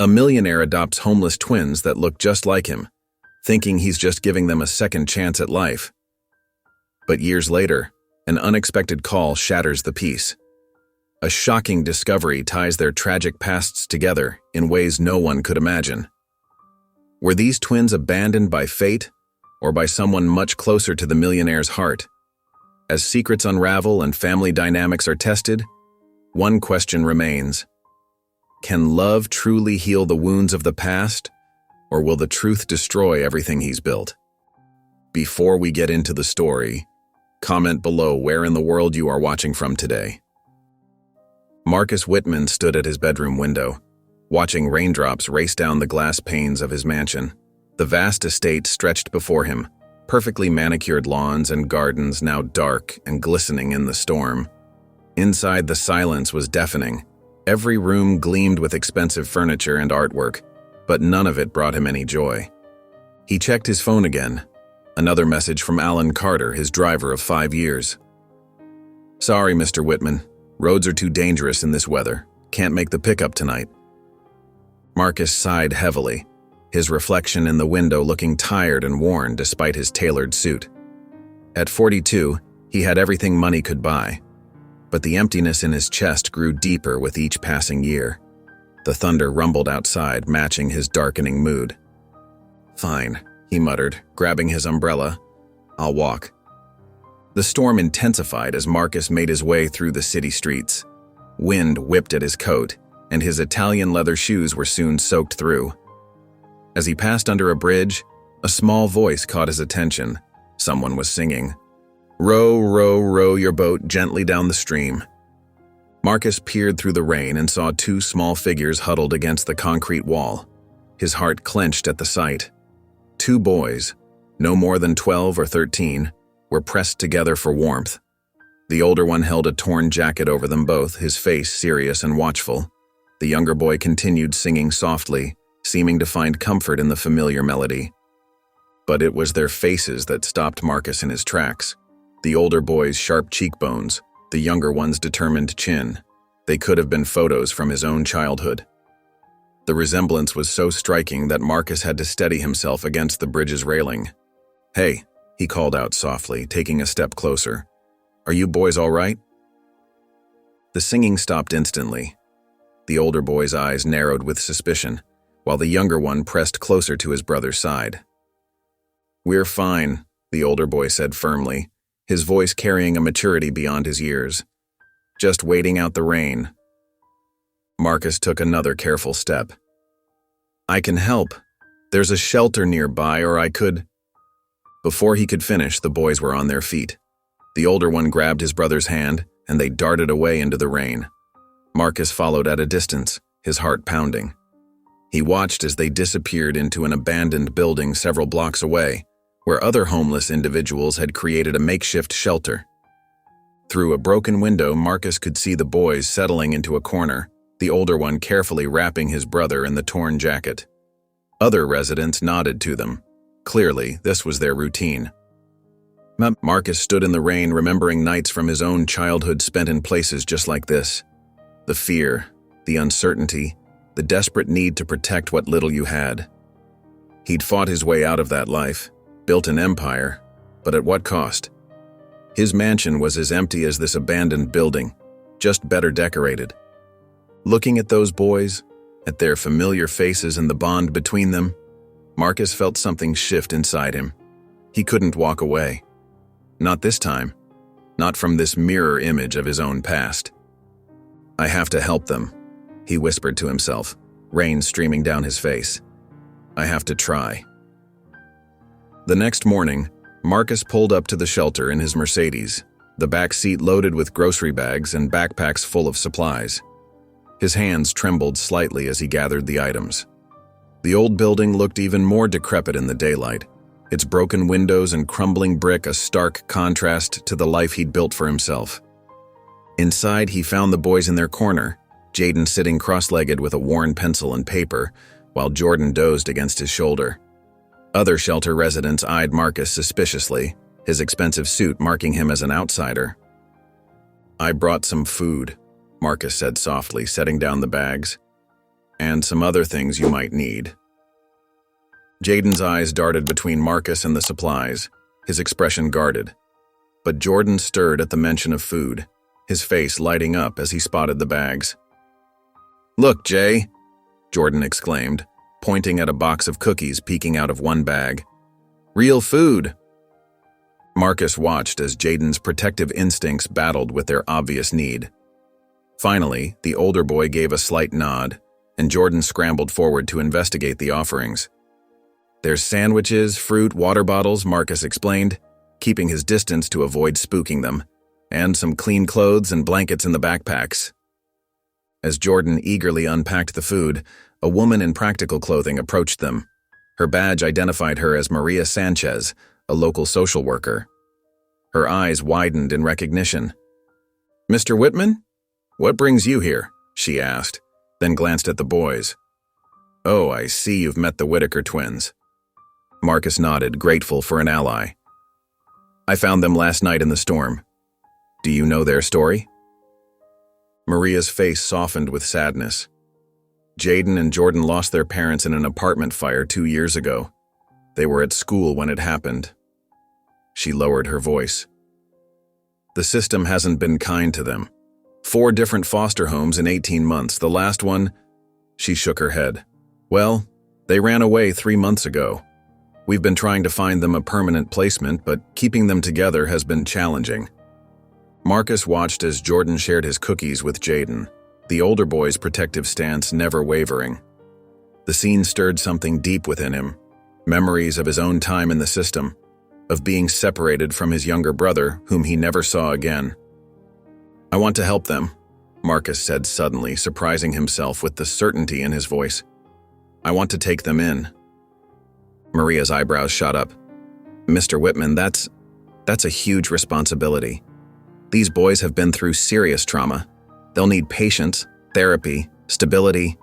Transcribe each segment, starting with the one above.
A millionaire adopts homeless twins that look just like him, thinking he's just giving them a second chance at life. But years later, an unexpected call shatters the peace. A shocking discovery ties their tragic pasts together in ways no one could imagine. Were these twins abandoned by fate, or by someone much closer to the millionaire's heart? As secrets unravel and family dynamics are tested, one question remains. Can love truly heal the wounds of the past, or will the truth destroy everything he's built? Before we get into the story, comment below where in the world you are watching from today. Marcus Whitman stood at his bedroom window, watching raindrops race down the glass panes of his mansion. The vast estate stretched before him, perfectly manicured lawns and gardens now dark and glistening in the storm. Inside, the silence was deafening. Every room gleamed with expensive furniture and artwork, but none of it brought him any joy. He checked his phone again. Another message from Alan Carter, his driver of 5 years. "Sorry, Mr. Whitman. Roads are too dangerous in this weather. Can't make the pickup tonight." Marcus sighed heavily, his reflection in the window looking tired and worn despite his tailored suit. At 42, he had everything money could buy, but the emptiness in his chest grew deeper with each passing year. The thunder rumbled outside, matching his darkening mood. "Fine," he muttered, grabbing his umbrella. "I'll walk." The storm intensified as Marcus made his way through the city streets. Wind whipped at his coat, and his Italian leather shoes were soon soaked through. As he passed under a bridge, a small voice caught his attention. Someone was singing, "Row, row, row your boat gently down the stream." Marcus peered through the rain and saw 2 small figures huddled against the concrete wall. His heart clenched at the sight. 2 boys, no more than 12 or 13, were pressed together for warmth. The older one held a torn jacket over them both, his face serious and watchful. The younger boy continued singing softly, seeming to find comfort in the familiar melody. But it was their faces that stopped Marcus in his tracks. The older boy's sharp cheekbones, the younger one's determined chin. They could have been photos from his own childhood. The resemblance was so striking that Marcus had to steady himself against the bridge's railing. "Hey," he called out softly, taking a step closer. "Are you boys all right?" The singing stopped instantly. The older boy's eyes narrowed with suspicion, while the younger one pressed closer to his brother's side. "We're fine," the older boy said firmly, his voice carrying a maturity beyond his years. "Just waiting out the rain." Marcus took another careful step. "I can help. There's a shelter nearby, or I could—" Before he could finish, the boys were on their feet. The older one grabbed his brother's hand, and they darted away into the rain. Marcus followed at a distance, his heart pounding. He watched as they disappeared into an abandoned building several blocks away, where other homeless individuals had created a makeshift shelter. Through a broken window, Marcus could see the boys settling into a corner, the older one carefully wrapping his brother in the torn jacket. Other residents nodded to them. Clearly, this was their routine. Marcus stood in the rain, remembering nights from his own childhood spent in places just like this. The fear, the uncertainty, the desperate need to protect what little you had. He'd fought his way out of that life, built an empire, but at what cost? His mansion was as empty as this abandoned building, just better decorated. Looking at those boys, at their familiar faces and the bond between them, Marcus felt something shift inside him. He couldn't walk away. Not this time. Not from this mirror image of his own past. "I have to help them," he whispered to himself, rain streaming down his face. "I have to try." The next morning, Marcus pulled up to the shelter in his Mercedes, the back seat loaded with grocery bags and backpacks full of supplies. His hands trembled slightly as he gathered the items. The old building looked even more decrepit in the daylight, its broken windows and crumbling brick a stark contrast to the life he'd built for himself. Inside, he found the boys in their corner, Jaden sitting cross-legged with a worn pencil and paper, while Jordan dozed against his shoulder. Other shelter residents eyed Marcus suspiciously, his expensive suit marking him as an outsider. "I brought some food," Marcus said softly, setting down the bags. and some other things you might need. Jaden's eyes darted between Marcus and the supplies, his expression guarded. But Jordan stirred at the mention of food, his face lighting up as he spotted the bags. "Look, Jay," Jordan exclaimed, pointing at a box of cookies peeking out of one bag. "Real food." Marcus watched as Jaden's protective instincts battled with their obvious need. Finally, the older boy gave a slight nod, and Jordan scrambled forward to investigate the offerings. "There's sandwiches, fruit, water bottles," Marcus explained, keeping his distance to avoid spooking them, "and some clean clothes and blankets in the backpacks." As Jordan eagerly unpacked the food, a woman in practical clothing approached them. Her badge identified her as Maria Sanchez, a local social worker. Her eyes widened in recognition. "Mr. Whitman? What brings you here?" she asked, then glanced at the boys. "Oh, I see you've met the Whitaker twins." Marcus nodded, grateful for an ally. "I found them last night in the storm. Do you know their story?" Maria's face softened with sadness. Jaden and Jordan lost their parents in an apartment fire 2 years ago. They were at school when it happened. She lowered her voice. "The system hasn't been kind to them. 4 different foster homes in 18 months. The last one..." She shook her head. "Well, they ran away 3 months ago. We've been trying to find them a permanent placement, but keeping them together has been challenging." Marcus watched as Jordan shared his cookies with Jaden, the older boy's protective stance never wavering. The scene stirred something deep within him, memories of his own time in the system, of being separated from his younger brother, whom he never saw again. "I want to help them," Marcus said suddenly, surprising himself with the certainty in his voice. "I want to take them in." Maria's eyebrows shot up. "Mr. Whitman, that's a huge responsibility. These boys have been through serious trauma. They'll need patience, therapy, stability."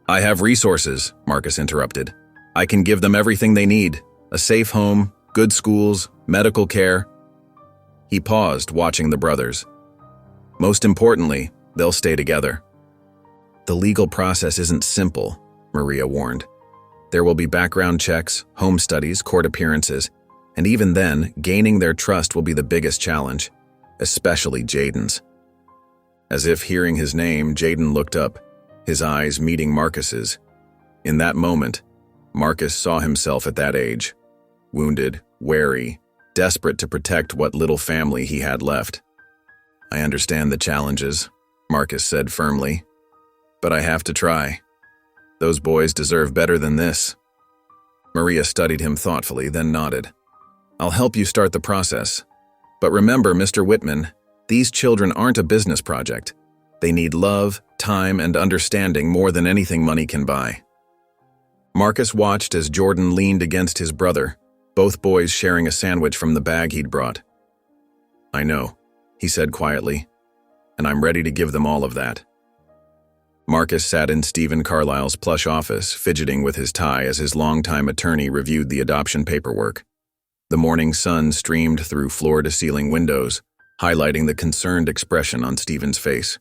"I have resources," Marcus interrupted. "I can give them everything they need, a safe home, good schools, medical care." He paused, watching the brothers. "Most importantly, they'll stay together." "The legal process isn't simple," Maria warned. "There will be background checks, home studies, court appearances, and even then, gaining their trust will be the biggest challenge, especially Jaden's." As if hearing his name, Jaden looked up, his eyes meeting Marcus's. In that moment, Marcus saw himself at that age, wounded, wary, desperate to protect what little family he had left. "I understand the challenges," Marcus said firmly, "but I have to try. Those boys deserve better than this." Maria studied him thoughtfully, then nodded. "I'll help you start the process. But remember, Mr. Whitman, these children aren't a business project. They need love, time, and understanding more than anything money can buy." Marcus watched as Jordan leaned against his brother, both boys sharing a sandwich from the bag he'd brought. "I know," he said quietly, "and I'm ready to give them all of that." Marcus sat in Stephen Carlisle's plush office, fidgeting with his tie as his longtime attorney reviewed the adoption paperwork. The morning sun streamed through floor-to-ceiling windows, highlighting the concerned expression on Stephen's face.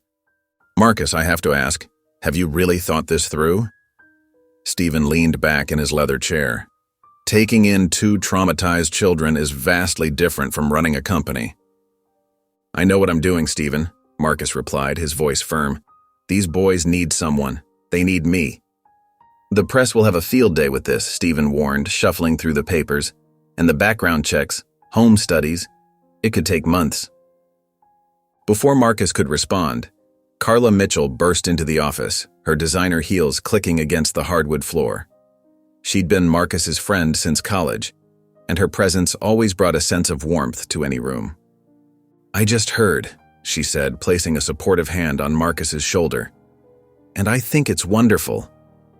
"Marcus, I have to ask, have you really thought this through?" Stephen leaned back in his leather chair. "Taking in 2 traumatized children is vastly different from running a company." "I know what I'm doing, Stephen," Marcus replied, his voice firm. "These boys need someone. They need me." "The press will have a field day with this," Stephen warned, shuffling through the papers. "And the background checks, home studies, it could take months." Before Marcus could respond, Carla Mitchell burst into the office, her designer heels clicking against the hardwood floor. She'd been Marcus's friend since college, and her presence always brought a sense of warmth to any room. "I just heard," she said, placing a supportive hand on Marcus's shoulder. "And I think it's wonderful.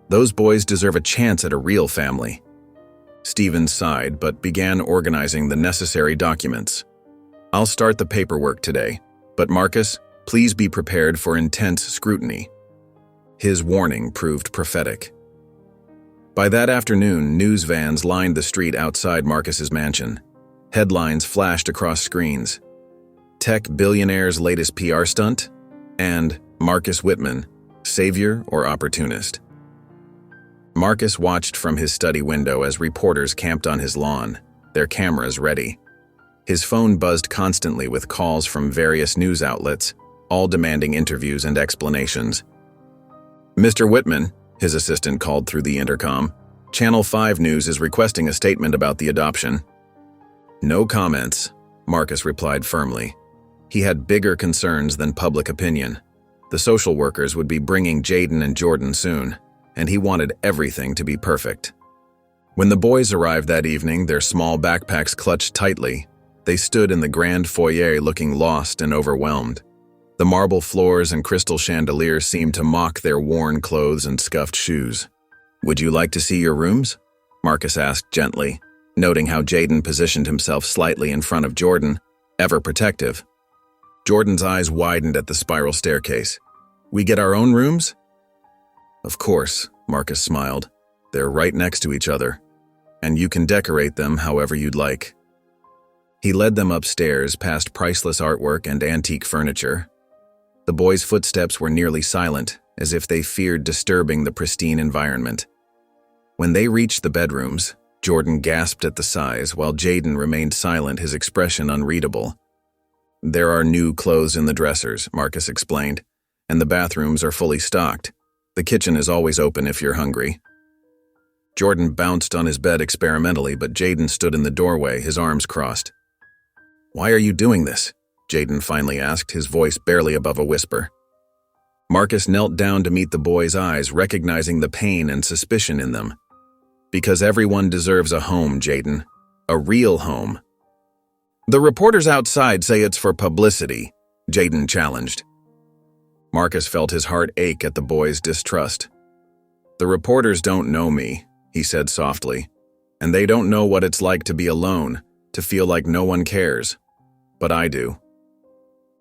Those boys deserve a chance at a real family." Stephen sighed, but began organizing the necessary documents. "I'll start the paperwork today, but Marcus, please be prepared for intense scrutiny." His warning proved prophetic. By that afternoon, news vans lined the street outside Marcus's mansion. Headlines flashed across screens. "Tech billionaire's latest PR stunt," and "Marcus Whitman, Savior or opportunist? Marcus watched from his study window as reporters camped on his lawn, their cameras ready. His phone buzzed constantly with calls from various news outlets, all demanding interviews and explanations. "Mr. Whitman," his assistant called through the intercom, "Channel 5 News is requesting a statement about the adoption." "No comments," Marcus replied firmly. He had bigger concerns than public opinion. The social workers would be bringing Jaden and Jordan soon, and he wanted everything to be perfect. When the boys arrived that evening, their small backpacks clutched tightly, they stood in the grand foyer looking lost and overwhelmed. The marble floors and crystal chandeliers seemed to mock their worn clothes and scuffed shoes. "Would you like to see your rooms?" Marcus asked gently, noting how Jaden positioned himself slightly in front of Jordan, ever protective. Jordan's eyes widened at the spiral staircase. "We get our own rooms?" "Of course," Marcus smiled. "They're right next to each other, and you can decorate them however you'd like." He led them upstairs past priceless artwork and antique furniture. The boys' footsteps were nearly silent, as if they feared disturbing the pristine environment. When they reached the bedrooms, Jordan gasped at the size while Jaden remained silent, his expression unreadable. "There are new clothes in the dressers," Marcus explained, "and the bathrooms are fully stocked. The kitchen is always open if you're hungry." Jordan bounced on his bed experimentally, but Jaden stood in the doorway, his arms crossed. "Why are you doing this?" Jaden finally asked, his voice barely above a whisper. Marcus knelt down to meet the boy's eyes, recognizing the pain and suspicion in them. "Because everyone deserves a home, Jaden. A real home." "The reporters outside say it's for publicity," Jaden challenged. Marcus felt his heart ache at the boy's distrust. "The reporters don't know me," he said softly, "and they don't know what it's like to be alone, to feel like no one cares. But I do."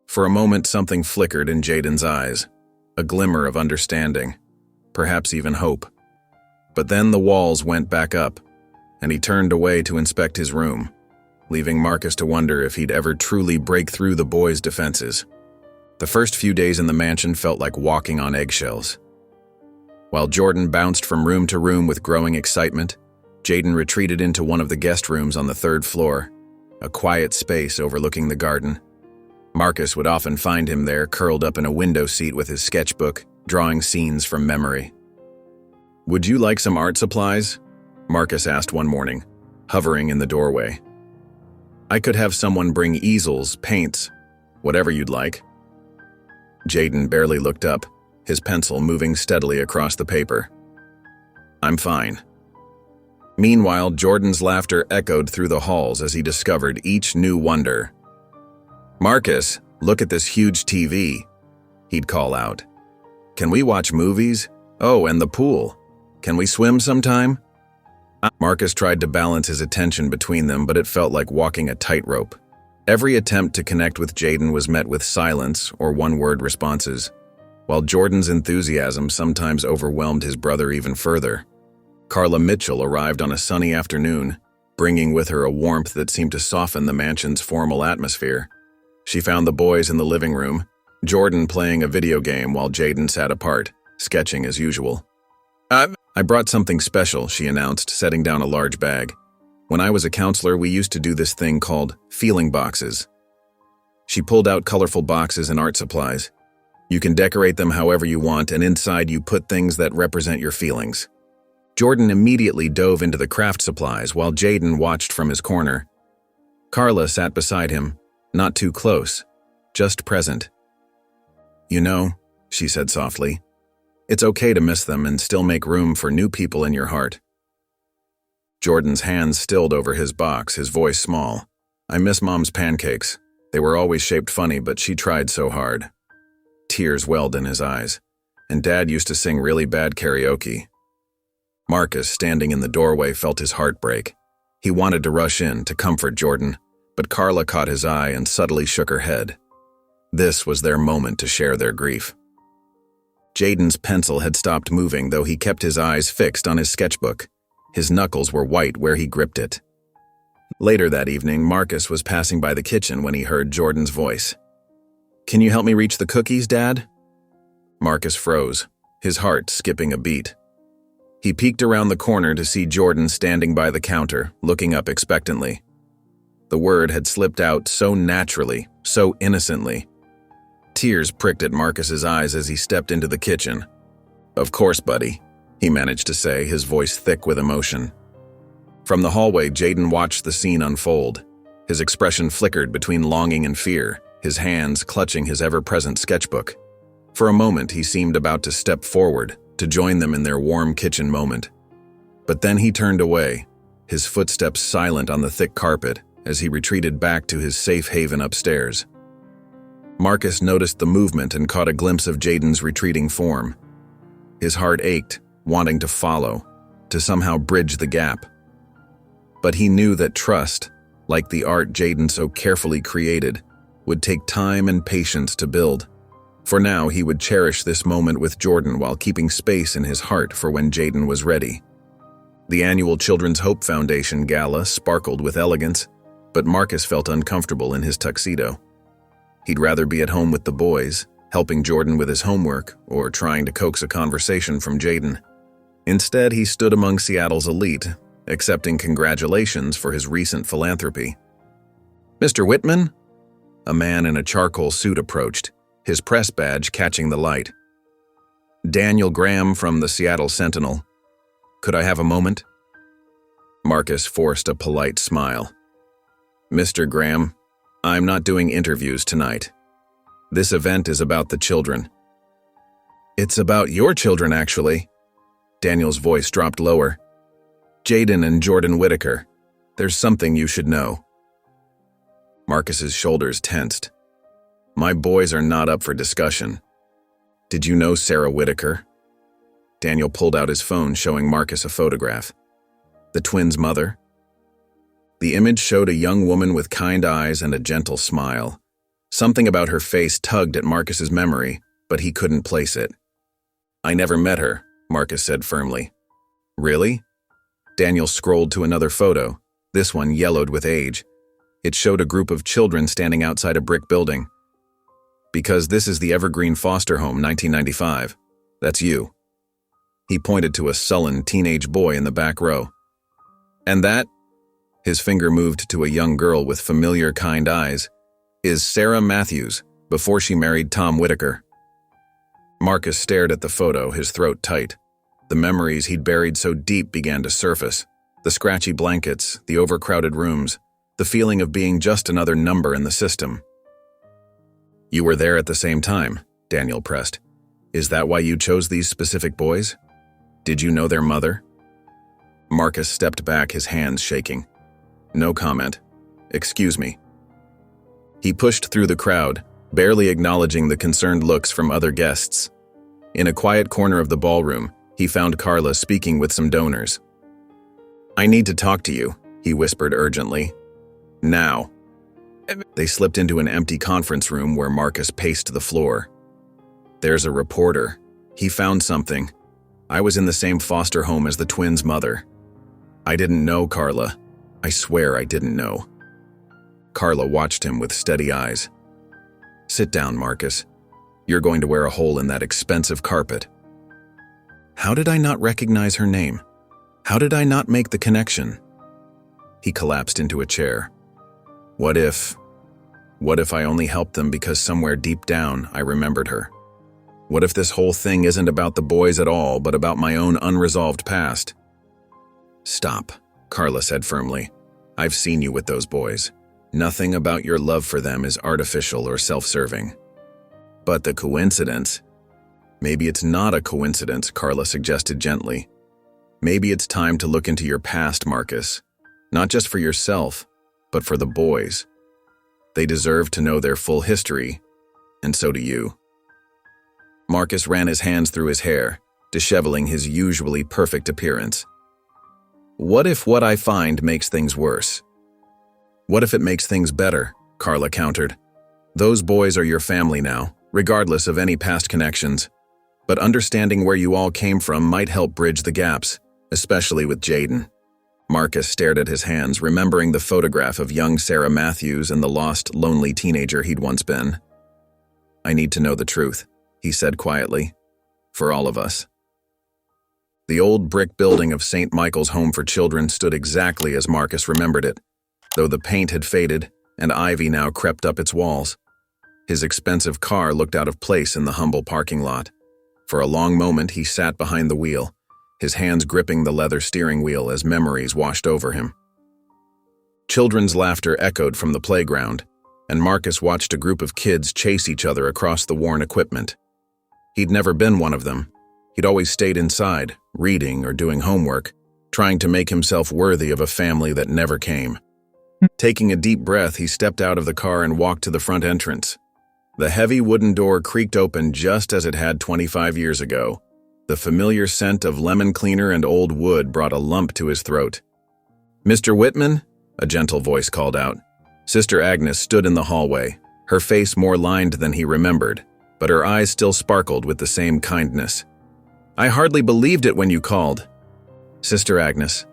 For a moment, something flickered in Jaden's eyes, a glimmer of understanding, perhaps even hope. But then the walls went back up, and he turned away to inspect his room, leaving Marcus to wonder if he'd ever truly break through the boys' defenses. The first few days in the mansion felt like walking on eggshells. While Jordan bounced from room to room with growing excitement, Jaden retreated into one of the guest rooms on the 3rd floor, a quiet space overlooking the garden. Marcus would often find him there, curled up in a window seat with his sketchbook, drawing scenes from memory. "Would you like some art supplies?" Marcus asked one morning, hovering in the doorway. "I could have someone bring easels, paints, whatever you'd like." Jaden barely looked up, his pencil moving steadily across the paper. "I'm fine." Meanwhile, Jordan's laughter echoed through the halls as he discovered each new wonder. "Marcus, look at this huge TV," he'd call out. "Can we watch movies? Oh, and the pool. Can we swim sometime?" Marcus tried to balance his attention between them, but it felt like walking a tightrope. Every attempt to connect with Jaden was met with silence or one-word responses, while Jordan's enthusiasm sometimes overwhelmed his brother even further. Carla Mitchell arrived on a sunny afternoon, bringing with her a warmth that seemed to soften the mansion's formal atmosphere. She found the boys in the living room, Jordan playing a video game while Jaden sat apart, sketching as usual. "I brought something special," she announced, setting down a large bag. "When I was a counselor, we used to do this thing called feeling boxes." She pulled out colorful boxes and art supplies. "You can decorate them however you want, and inside you put things that represent your feelings." Jordan immediately dove into the craft supplies while Jaden watched from his corner. Carla sat beside him, not too close, just present. "You know," she said softly, "it's okay to miss them and still make room for new people in your heart." Jordan's hands stilled over his box, his voice small. "I miss Mom's pancakes. They were always shaped funny, but she tried so hard." Tears welled in his eyes, and Dad used to sing really bad karaoke. Marcus, standing in the doorway, felt his heart break. He wanted to rush in to comfort Jordan, but Carla caught his eye and subtly shook her head. This was their moment to share their grief. Jaden's pencil had stopped moving, though he kept his eyes fixed on his sketchbook. His knuckles were white where he gripped it. Later that evening, Marcus was passing by the kitchen when he heard Jordan's voice. "Can you help me reach the cookies, Dad?" Marcus froze, his heart skipping a beat. He peeked around the corner to see Jordan standing by the counter, looking up expectantly. The word had slipped out so naturally, so innocently. Tears pricked at Marcus's eyes as he stepped into the kitchen. "Of course, buddy," he managed to say, his voice thick with emotion. From the hallway, Jaden watched the scene unfold. His expression flickered between longing and fear, his hands clutching his ever-present sketchbook. For a moment, he seemed about to step forward, to join them in their warm kitchen moment. But then he turned away, his footsteps silent on the thick carpet as he retreated back to his safe haven upstairs. Marcus noticed the movement and caught a glimpse of Jaden's retreating form. His heart ached, wanting to follow, to somehow bridge the gap. But he knew that trust, like the art Jaden so carefully created, would take time and patience to build. For now, he would cherish this moment with Jordan while keeping space in his heart for when Jaden was ready. The annual Children's Hope Foundation gala sparkled with elegance, but Marcus felt uncomfortable in his tuxedo. He'd rather be at home with the boys, helping Jordan with his homework or trying to coax a conversation from Jaden. Instead, he stood among Seattle's elite, accepting congratulations for his recent philanthropy. "Mr. Whitman?" A man in a charcoal suit approached, his press badge catching the light. "Daniel Graham from the Seattle Sentinel. Could I have a moment?" Marcus forced a polite smile. "Mr. Graham, I'm not doing interviews tonight. This event is about the children." "It's about your children, actually." Daniel's voice dropped lower. "Jaden and Jordan Whitaker. There's something you should know." Marcus's shoulders tensed. "My boys are not up for discussion. Did you know Sarah Whitaker?" Daniel pulled out his phone, showing Marcus a photograph. The twins' mother? The image showed a young woman with kind eyes and a gentle smile. Something about her face tugged at Marcus's memory, but he couldn't place it. "I never met her," Marcus said firmly. "Really?" Daniel scrolled to another photo, this one yellowed with age. It showed a group of children standing outside a brick building. "Because this is the Evergreen Foster Home, 1995. That's you." He pointed to a sullen teenage boy in the back row. "And that," his finger moved to a young girl with familiar kind eyes, "is Sarah Matthews, before she married Tom Whitaker." Marcus stared at the photo, his throat tight. The memories he'd buried so deep began to surface. The scratchy blankets, the overcrowded rooms, the feeling of being just another number in the system. "You were there at the same time," Daniel pressed. "Is that why you chose these specific boys? Did you know their mother?" Marcus stepped back, his hands shaking. "No comment. Excuse me." He pushed through the crowd, barely acknowledging the concerned looks from other guests. In a quiet corner of the ballroom, he found Carla speaking with some donors. "I need to talk to you," he whispered urgently. "Now." They slipped into an empty conference room where Marcus paced the floor. "There's a reporter. He found something. I was in the same foster home as the twins' mother. I didn't know Carla. I swear I didn't know." Carla watched him with steady eyes. "Sit down, Marcus. You're going to wear a hole in that expensive carpet." How did I not recognize her name? How did I not make the connection? He collapsed into a chair. What if I only helped them because somewhere deep down I remembered her? What if this whole thing isn't about the boys at all, but about my own unresolved past? "Stop," Carla said firmly. "I've seen you with those boys. Nothing about your love for them is artificial or self-serving." "But the coincidence..." "Maybe it's not a coincidence," Carla suggested gently. "Maybe it's time to look into your past, Marcus. Not just for yourself, but for the boys. They deserve to know their full history, and so do you." Marcus ran his hands through his hair, disheveling his usually perfect appearance. "What if what I find makes things worse?" "What if it makes things better?" Carla countered. "Those boys are your family now, regardless of any past connections. But understanding where you all came from might help bridge the gaps, especially with Jaden." Marcus stared at his hands, remembering the photograph of young Sarah Matthews and the lost, lonely teenager he'd once been. "I need to know the truth," he said quietly. for all of us. The old brick building of St. Michael's Home for Children stood exactly as Marcus remembered it, though the paint had faded and ivy now crept up its walls. His expensive car looked out of place in the humble parking lot. For a long moment he sat behind the wheel, his hands gripping the leather steering wheel as memories washed over him. Children's laughter echoed from the playground, and Marcus watched a group of kids chase each other across the worn equipment. He'd never been one of them. He'd always stayed inside, reading or doing homework, trying to make himself worthy of a family that never came. Taking a deep breath, he stepped out of the car and walked to the front entrance. The heavy wooden door creaked open just as it had 25 years ago. The familiar scent of lemon cleaner and old wood brought a lump to his throat. "Mr. Whitman?" a gentle voice called out. Sister Agnes stood in the hallway, her face more lined than he remembered, but her eyes still sparkled with the same kindness. "I hardly believed it when you called." "Sister Agnes."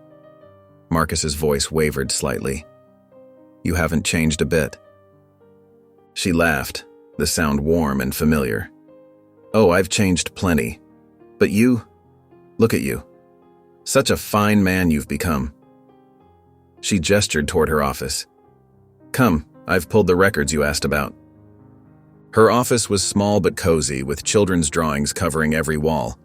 Marcus's voice wavered slightly. "You haven't changed a bit." She laughed, the sound warm and familiar. "Oh, I've changed plenty. But you, look at you. Such a fine man you've become." She gestured toward her office. "Come, I've pulled the records you asked about." Her office was small but cozy, with children's drawings covering every wall.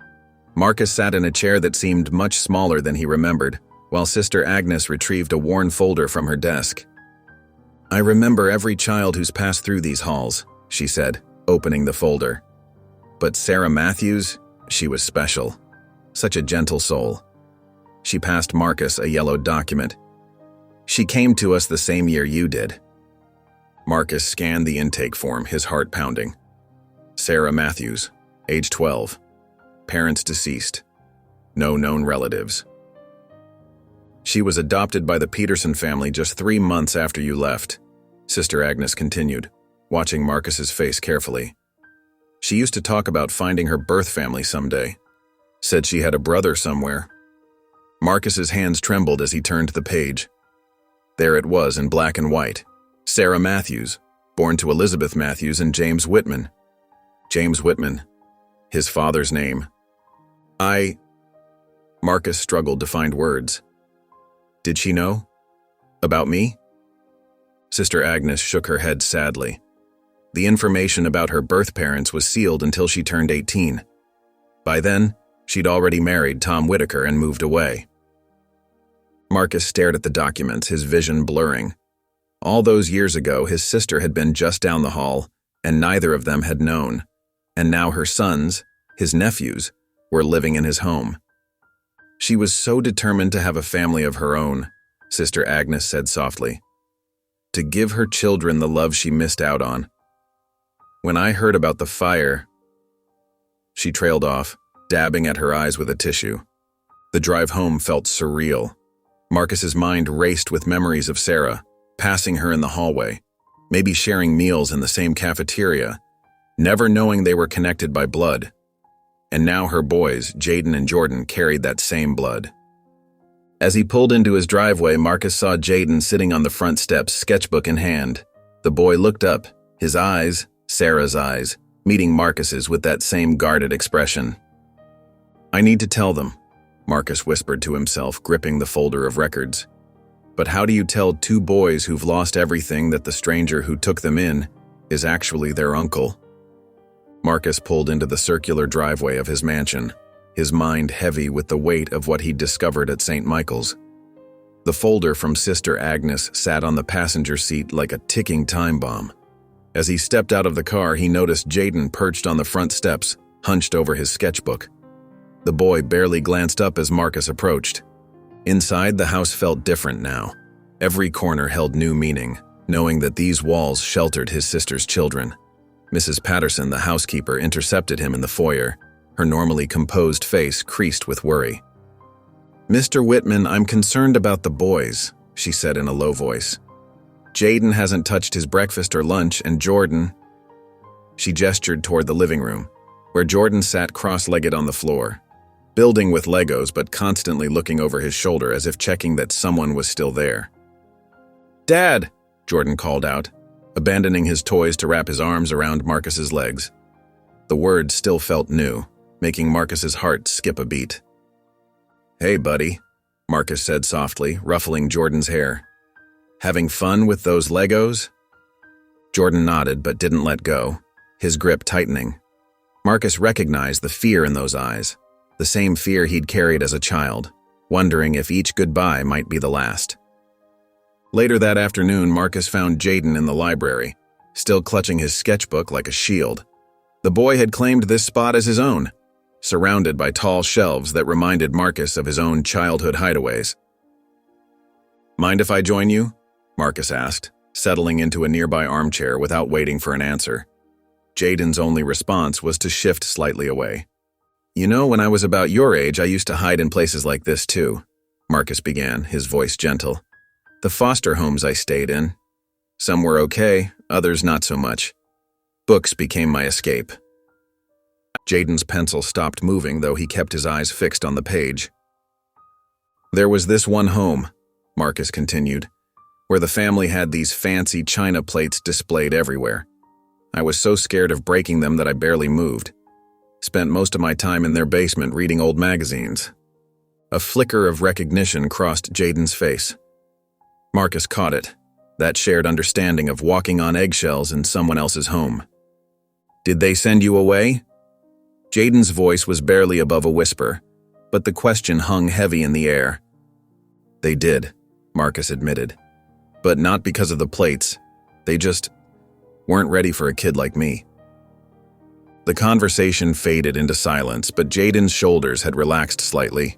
Marcus sat in a chair that seemed much smaller than he remembered, while Sister Agnes retrieved a worn folder from her desk. "I remember every child who's passed through these halls," she said, opening the folder. "But Sarah Matthews, she was special. Such a gentle soul." She passed Marcus a yellow document. "She came to us the same year you did." Marcus scanned the intake form, his heart pounding. Sarah Matthews, age 12. Parents deceased. No known relatives. "She was adopted by the Peterson family just 3 months after you left," Sister Agnes continued, watching Marcus's face carefully. "She used to talk about finding her birth family someday. Said she had a brother somewhere." Marcus's hands trembled as he turned the page. There it was in black and white. Sarah Matthews, born to Elizabeth Matthews and James Whitman. James Whitman, his father's name. Marcus struggled to find words. "Did she know? About me?" Sister Agnes shook her head sadly. The information about her birth parents was sealed until she turned 18. By then, she'd already married Tom Whitaker and moved away. Marcus stared at the documents, his vision blurring. All those years ago, his sister had been just down the hall, and neither of them had known. And now her sons, his nephews, were living in his home. She was so determined to have a family of her own, Sister Agnes said softly. To give her children the love she missed out on. When I heard about the fire, she trailed off, dabbing at her eyes with a tissue. The drive home felt surreal. Marcus's mind raced with memories of Sarah, passing her in the hallway, maybe sharing meals in the same cafeteria, never knowing they were connected by blood. And now her boys, Jaden and Jordan, carried that same blood. As he pulled into his driveway, Marcus saw Jaden sitting on the front steps, sketchbook in hand. The boy looked up, his eyes, Sarah's eyes, meeting Marcus's with that same guarded expression. I need to tell them, Marcus whispered to himself, gripping the folder of records. But how do you tell two boys who've lost everything that the stranger who took them in is actually their uncle? Marcus pulled into the circular driveway of his mansion, his mind heavy with the weight of what he'd discovered at St. Michael's. The folder from Sister Agnes sat on the passenger seat like a ticking time bomb. As he stepped out of the car, he noticed Jaden perched on the front steps, hunched over his sketchbook. The boy barely glanced up as Marcus approached. Inside, the house felt different now. Every corner held new meaning, knowing that these walls sheltered his sister's children. Mrs. Patterson, the housekeeper, intercepted him in the foyer, her normally composed face creased with worry. Mr. Whitman, I'm concerned about the boys, she said in a low voice. Jaden hasn't touched his breakfast or lunch, and Jordan... She gestured toward the living room, where Jordan sat cross-legged on the floor, building with Legos but constantly looking over his shoulder as if checking that someone was still there. Dad, Jordan called out, abandoning his toys to wrap his arms around Marcus's legs. The words still felt new, making Marcus's heart skip a beat. "Hey, buddy," Marcus said softly, ruffling Jordan's hair. "Having fun with those Legos?" Jordan nodded but didn't let go, his grip tightening. Marcus recognized the fear in those eyes, the same fear he'd carried as a child, wondering if each goodbye might be the last. Later that afternoon, Marcus found Jaden in the library, still clutching his sketchbook like a shield. The boy had claimed this spot as his own, surrounded by tall shelves that reminded Marcus of his own childhood hideaways. "Mind if I join you?" Marcus asked, settling into a nearby armchair without waiting for an answer. Jaden's only response was to shift slightly away. "You know, when I was about your age, I used to hide in places like this too," Marcus began, his voice gentle. "The foster homes I stayed in. Some were okay, others not so much. Books became my escape." Jaden's pencil stopped moving, though he kept his eyes fixed on the page. "There was this one home," Marcus continued, "where the family had these fancy china plates displayed everywhere. I was so scared of breaking them that I barely moved. Spent most of my time in their basement reading old magazines." A flicker of recognition crossed Jaden's face. Marcus caught it, that shared understanding of walking on eggshells in someone else's home. "Did they send you away?" Jaden's voice was barely above a whisper, but the question hung heavy in the air. "They did," Marcus admitted. "But not because of the plates. They just weren't ready for a kid like me." The conversation faded into silence, but Jaden's shoulders had relaxed slightly.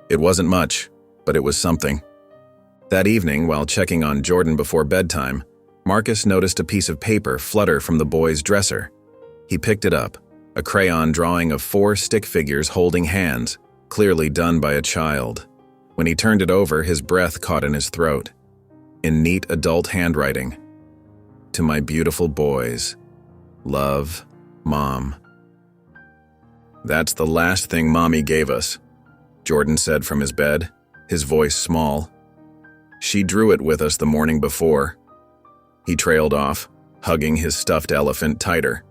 It wasn't much, but it was something. That evening, while checking on Jordan before bedtime, Marcus noticed a piece of paper flutter from the boy's dresser. He picked it up, a crayon drawing of 4 stick figures holding hands, clearly done by a child. When he turned it over, his breath caught in his throat. In neat adult handwriting. "To my beautiful boys. Love, Mom." "That's the last thing Mommy gave us," Jordan said from his bed, his voice small. "She drew it with us the morning before." He trailed off, hugging his stuffed elephant tighter.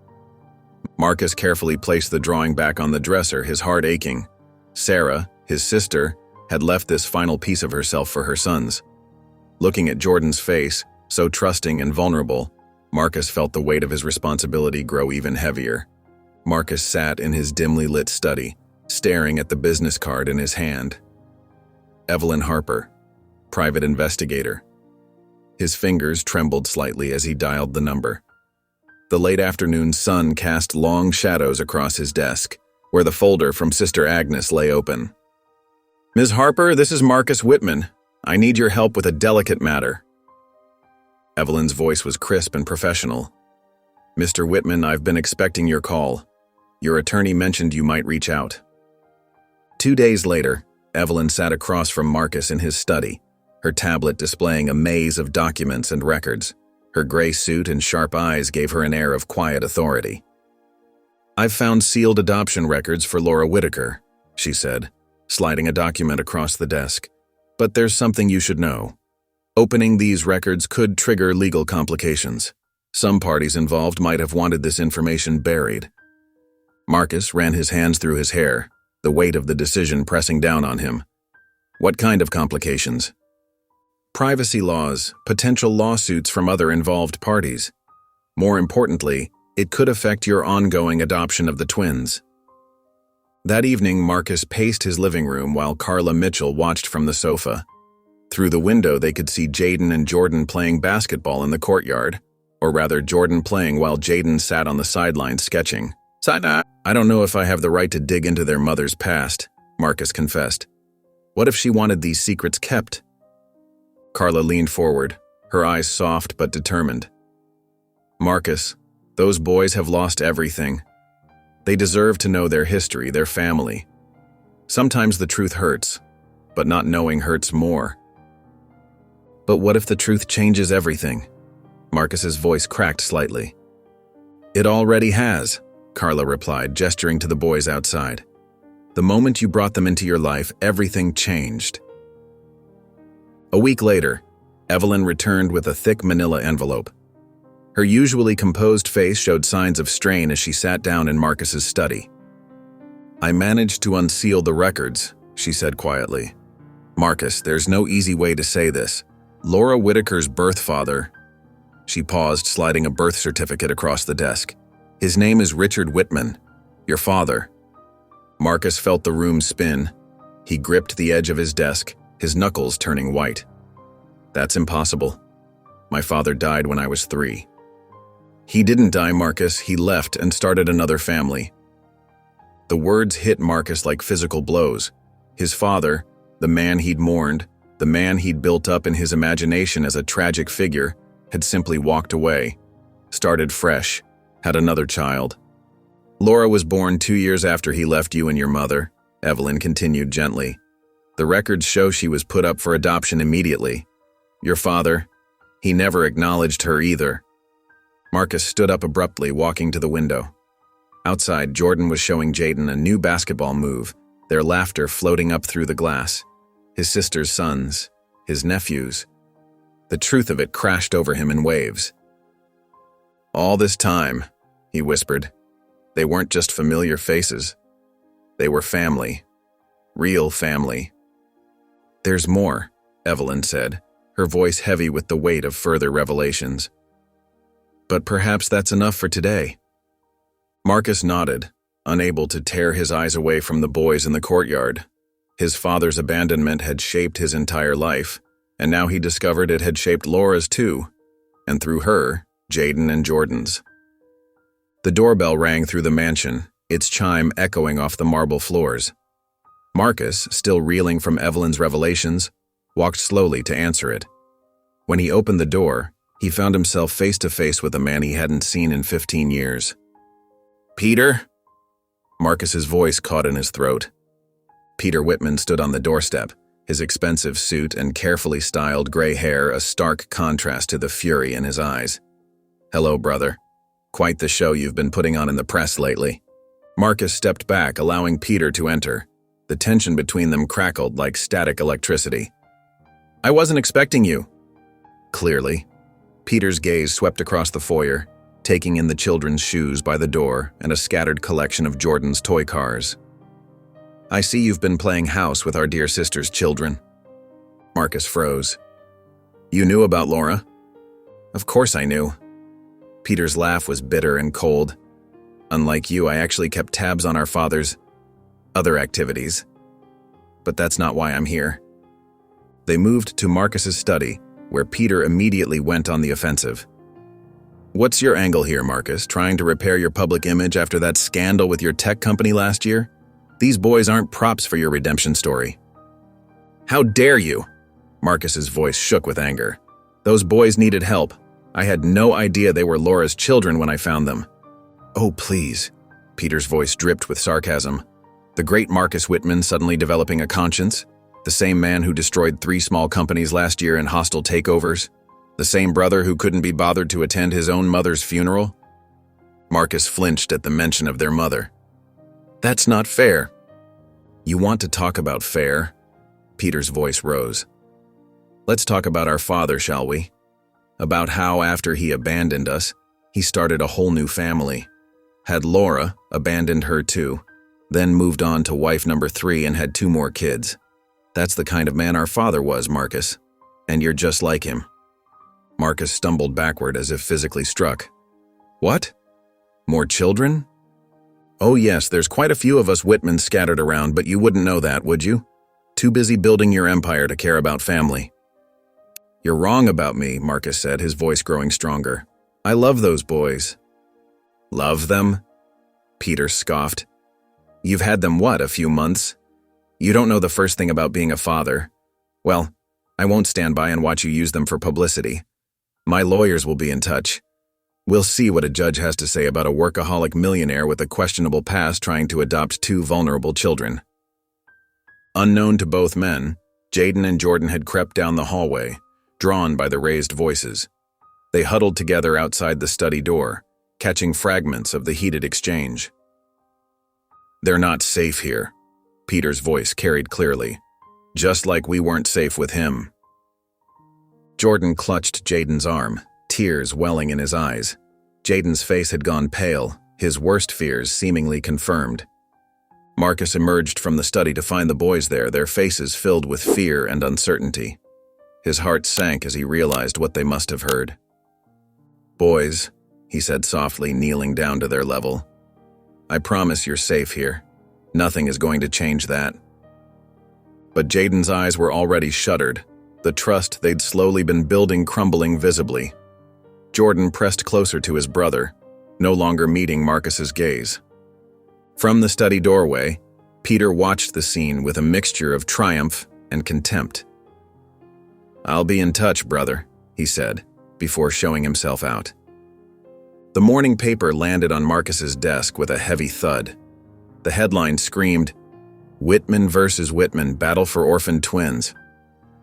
Marcus carefully placed the drawing back on the dresser, his heart aching. Sarah, his sister, had left this final piece of herself for her sons. Looking at Jordan's face, so trusting and vulnerable, Marcus felt the weight of his responsibility grow even heavier. Marcus sat in his dimly lit study, staring at the business card in his hand. Evelyn Harper, private investigator. His fingers trembled slightly as he dialed the number. The late afternoon sun cast long shadows across his desk, where the folder from Sister Agnes lay open. "Ms. Harper, this is Marcus Whitman. I need your help with a delicate matter." Evelyn's voice was crisp and professional. "Mr. Whitman, I've been expecting your call. Your attorney mentioned you might reach out." 2 days later, Evelyn sat across from Marcus in his study, her tablet displaying a maze of documents and records. Her gray suit and sharp eyes gave her an air of quiet authority. "I've found sealed adoption records for Laura Whitaker," she said, sliding a document across the desk. "But there's something you should know. Opening these records could trigger legal complications. Some parties involved might have wanted this information buried." Marcus ran his hands through his hair, the weight of the decision pressing down on him. "What kind of complications?" "Privacy laws, potential lawsuits from other involved parties. More importantly, it could affect your ongoing adoption of the twins." That evening, Marcus paced his living room while Carla Mitchell watched from the sofa. Through the window, they could see Jaden and Jordan playing basketball in the courtyard, or rather Jordan playing while Jaden sat on the sidelines sketching. "I don't know if I have the right to dig into their mother's past," Marcus confessed. "What if she wanted these secrets kept?" Carla leaned forward, her eyes soft but determined. "Marcus, those boys have lost everything. They deserve to know their history, their family. Sometimes the truth hurts, but not knowing hurts more." "But what if the truth changes everything?" Marcus's voice cracked slightly. "It already has," Carla replied, gesturing to the boys outside. "The moment you brought them into your life, everything changed." A week later, Evelyn returned with a thick manila envelope. Her usually composed face showed signs of strain as she sat down in Marcus's study. I managed to unseal the records, she said quietly. Marcus, there's no easy way to say this. Laura Whitaker's birth father. She paused, sliding a birth certificate across the desk. His name is Richard Whitman, your father. Marcus felt the room spin. He gripped the edge of his desk, his knuckles turning white. That's impossible. My father died when I was 3. He didn't die, Marcus. He left and started another family. The words hit Marcus like physical blows. His father, the man he'd mourned, the man he'd built up in his imagination as a tragic figure, had simply walked away, started fresh, had another child. Laura was born 2 years after he left you and your mother, Evelyn continued gently. The records show she was put up for adoption immediately. Your father, he never acknowledged her either. Marcus stood up abruptly, walking to the window. Outside, Jordan was showing Jaden a new basketball move, their laughter floating up through the glass. His sister's sons, his nephews. The truth of it crashed over him in waves. All this time, he whispered, they weren't just familiar faces. They were family. Real family. There's more, Evelyn said, her voice heavy with the weight of further revelations. But perhaps that's enough for today. Marcus nodded, unable to tear his eyes away from the boys in the courtyard. His father's abandonment had shaped his entire life, and now he discovered it had shaped Laura's too, and through her, Jaden and Jordan's. The doorbell rang through the mansion, its chime echoing off the marble floors. Marcus, still reeling from Evelyn's revelations, walked slowly to answer it. When he opened the door, he found himself face to face with a man he hadn't seen in 15 years. Peter? Marcus's voice caught in his throat. Peter Whitman stood on the doorstep, his expensive suit and carefully styled gray hair a stark contrast to the fury in his eyes. Hello, brother. Quite the show you've been putting on in the press lately. Marcus stepped back, allowing Peter to enter. The tension between them crackled like static electricity. I wasn't expecting you. Clearly. Peter's gaze swept across the foyer, taking in the children's shoes by the door and a scattered collection of Jordan's toy cars. I see you've been playing house with our dear sister's children. Marcus froze. You knew about Laura? Of course I knew. Peter's laugh was bitter and cold. Unlike you, I actually kept tabs on our father's other activities. But that's not why I'm here. They moved to Marcus's study, where Peter immediately went on the offensive. What's your angle here, Marcus? Trying to repair your public image after that scandal with your tech company last year? These boys aren't props for your redemption story. How dare you? Marcus's voice shook with anger. Those boys needed help. I had no idea they were Laura's children when I found them. Oh, please. Peter's voice dripped with sarcasm. The great Marcus Whitman suddenly developing a conscience? The same man who destroyed 3 small companies last year in hostile takeovers? The same brother who couldn't be bothered to attend his own mother's funeral? Marcus flinched at the mention of their mother. That's not fair. You want to talk about fair? Peter's voice rose. Let's talk about our father, shall we? About how, after he abandoned us, he started a whole new family. Had Laura, abandoned her too, then moved on to wife number 3 and had 2 more kids. That's the kind of man our father was, Marcus. And you're just like him. Marcus stumbled backward as if physically struck. What? More children? Oh yes, there's quite a few of us Whitmans scattered around, but you wouldn't know that, would you? Too busy building your empire to care about family. You're wrong about me, Marcus said, his voice growing stronger. I love those boys. Love them? Peter scoffed. You've had them what, a few months? You don't know the first thing about being a father. Well, I won't stand by and watch you use them for publicity. My lawyers will be in touch. We'll see what a judge has to say about a workaholic millionaire with a questionable past trying to adopt 2 vulnerable children. Unknown to both men, Jaden and Jordan had crept down the hallway, drawn by the raised voices. They huddled together outside the study door, catching fragments of the heated exchange. They're not safe here, Peter's voice carried clearly, just like we weren't safe with him. Jordan clutched Jaden's arm, tears welling in his eyes. Jaden's face had gone pale, his worst fears seemingly confirmed. Marcus emerged from the study to find the boys there, their faces filled with fear and uncertainty. His heart sank as he realized what they must have heard. "Boys," he said softly, kneeling down to their level. "I promise you're safe here. Nothing is going to change that." But Jaden's eyes were already shuttered, the trust they'd slowly been building crumbling visibly. Jordan pressed closer to his brother, no longer meeting Marcus's gaze. From the study doorway, Peter watched the scene with a mixture of triumph and contempt. "I'll be in touch, brother," he said, before showing himself out. The morning paper landed on Marcus's desk with a heavy thud. The headline screamed, "Whitman versus Whitman, Battle for Orphaned Twins."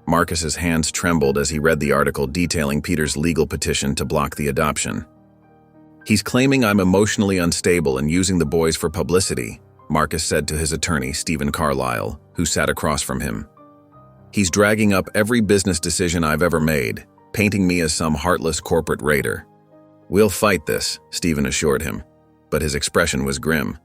Marcus's hands trembled as he read the article detailing Peter's legal petition to block the adoption. "He's claiming I'm emotionally unstable and using the boys for publicity," Marcus said to his attorney, Stephen Carlisle, who sat across from him. "He's dragging up every business decision I've ever made, painting me as some heartless corporate raider." "We'll fight this," Stephen assured him, but his expression was grim.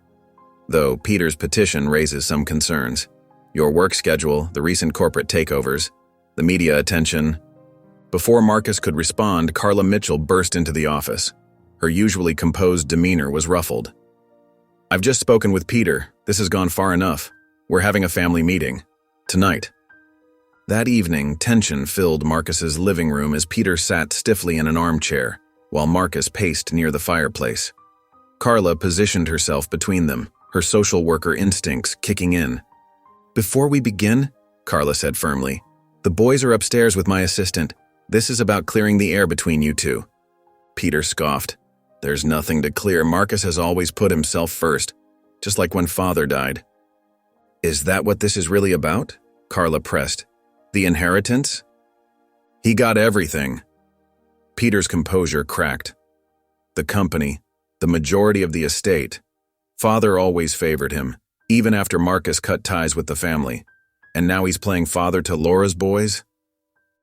Though Peter's petition raises some concerns. Your work schedule, the recent corporate takeovers, the media attention. Before Marcus could respond, Carla Mitchell burst into the office. Her usually composed demeanor was ruffled. "I've just spoken with Peter. This has gone far enough. We're having a family meeting. Tonight." That evening, tension filled Marcus's living room as Peter sat stiffly in an armchair, while Marcus paced near the fireplace. Carla positioned herself between them, her social worker instincts kicking in. "Before we begin," Carla said firmly, "the boys are upstairs with my assistant. This is about clearing the air between you two." Peter scoffed. "There's nothing to clear. Marcus has always put himself first, just like when Father died." "Is that what this is really about?" Carla pressed. "The inheritance?" "He got everything." Peter's composure cracked. "The company, the majority of the estate. Father always favored him, even after Marcus cut ties with the family. And now he's playing father to Laura's boys?"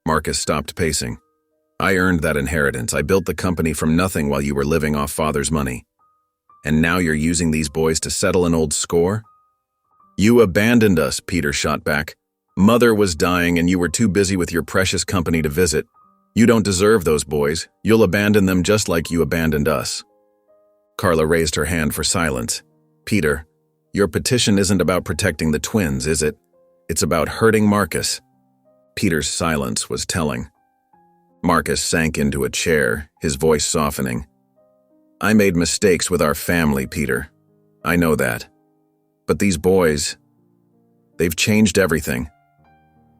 Marcus stopped pacing. "I earned that inheritance. I built the company from nothing while you were living off Father's money. And now you're using these boys to settle an old score?" "You abandoned us," Peter shot back. "Mother was dying and you were too busy with your precious company to visit. You don't deserve those boys. You'll abandon them just like you abandoned us." Carla raised her hand for silence. "Peter, your petition isn't about protecting the twins, is it? It's about hurting Marcus." Peter's silence was telling. Marcus sank into a chair, his voice softening. "I made mistakes with our family, Peter. I know that. But these boys, they've changed everything.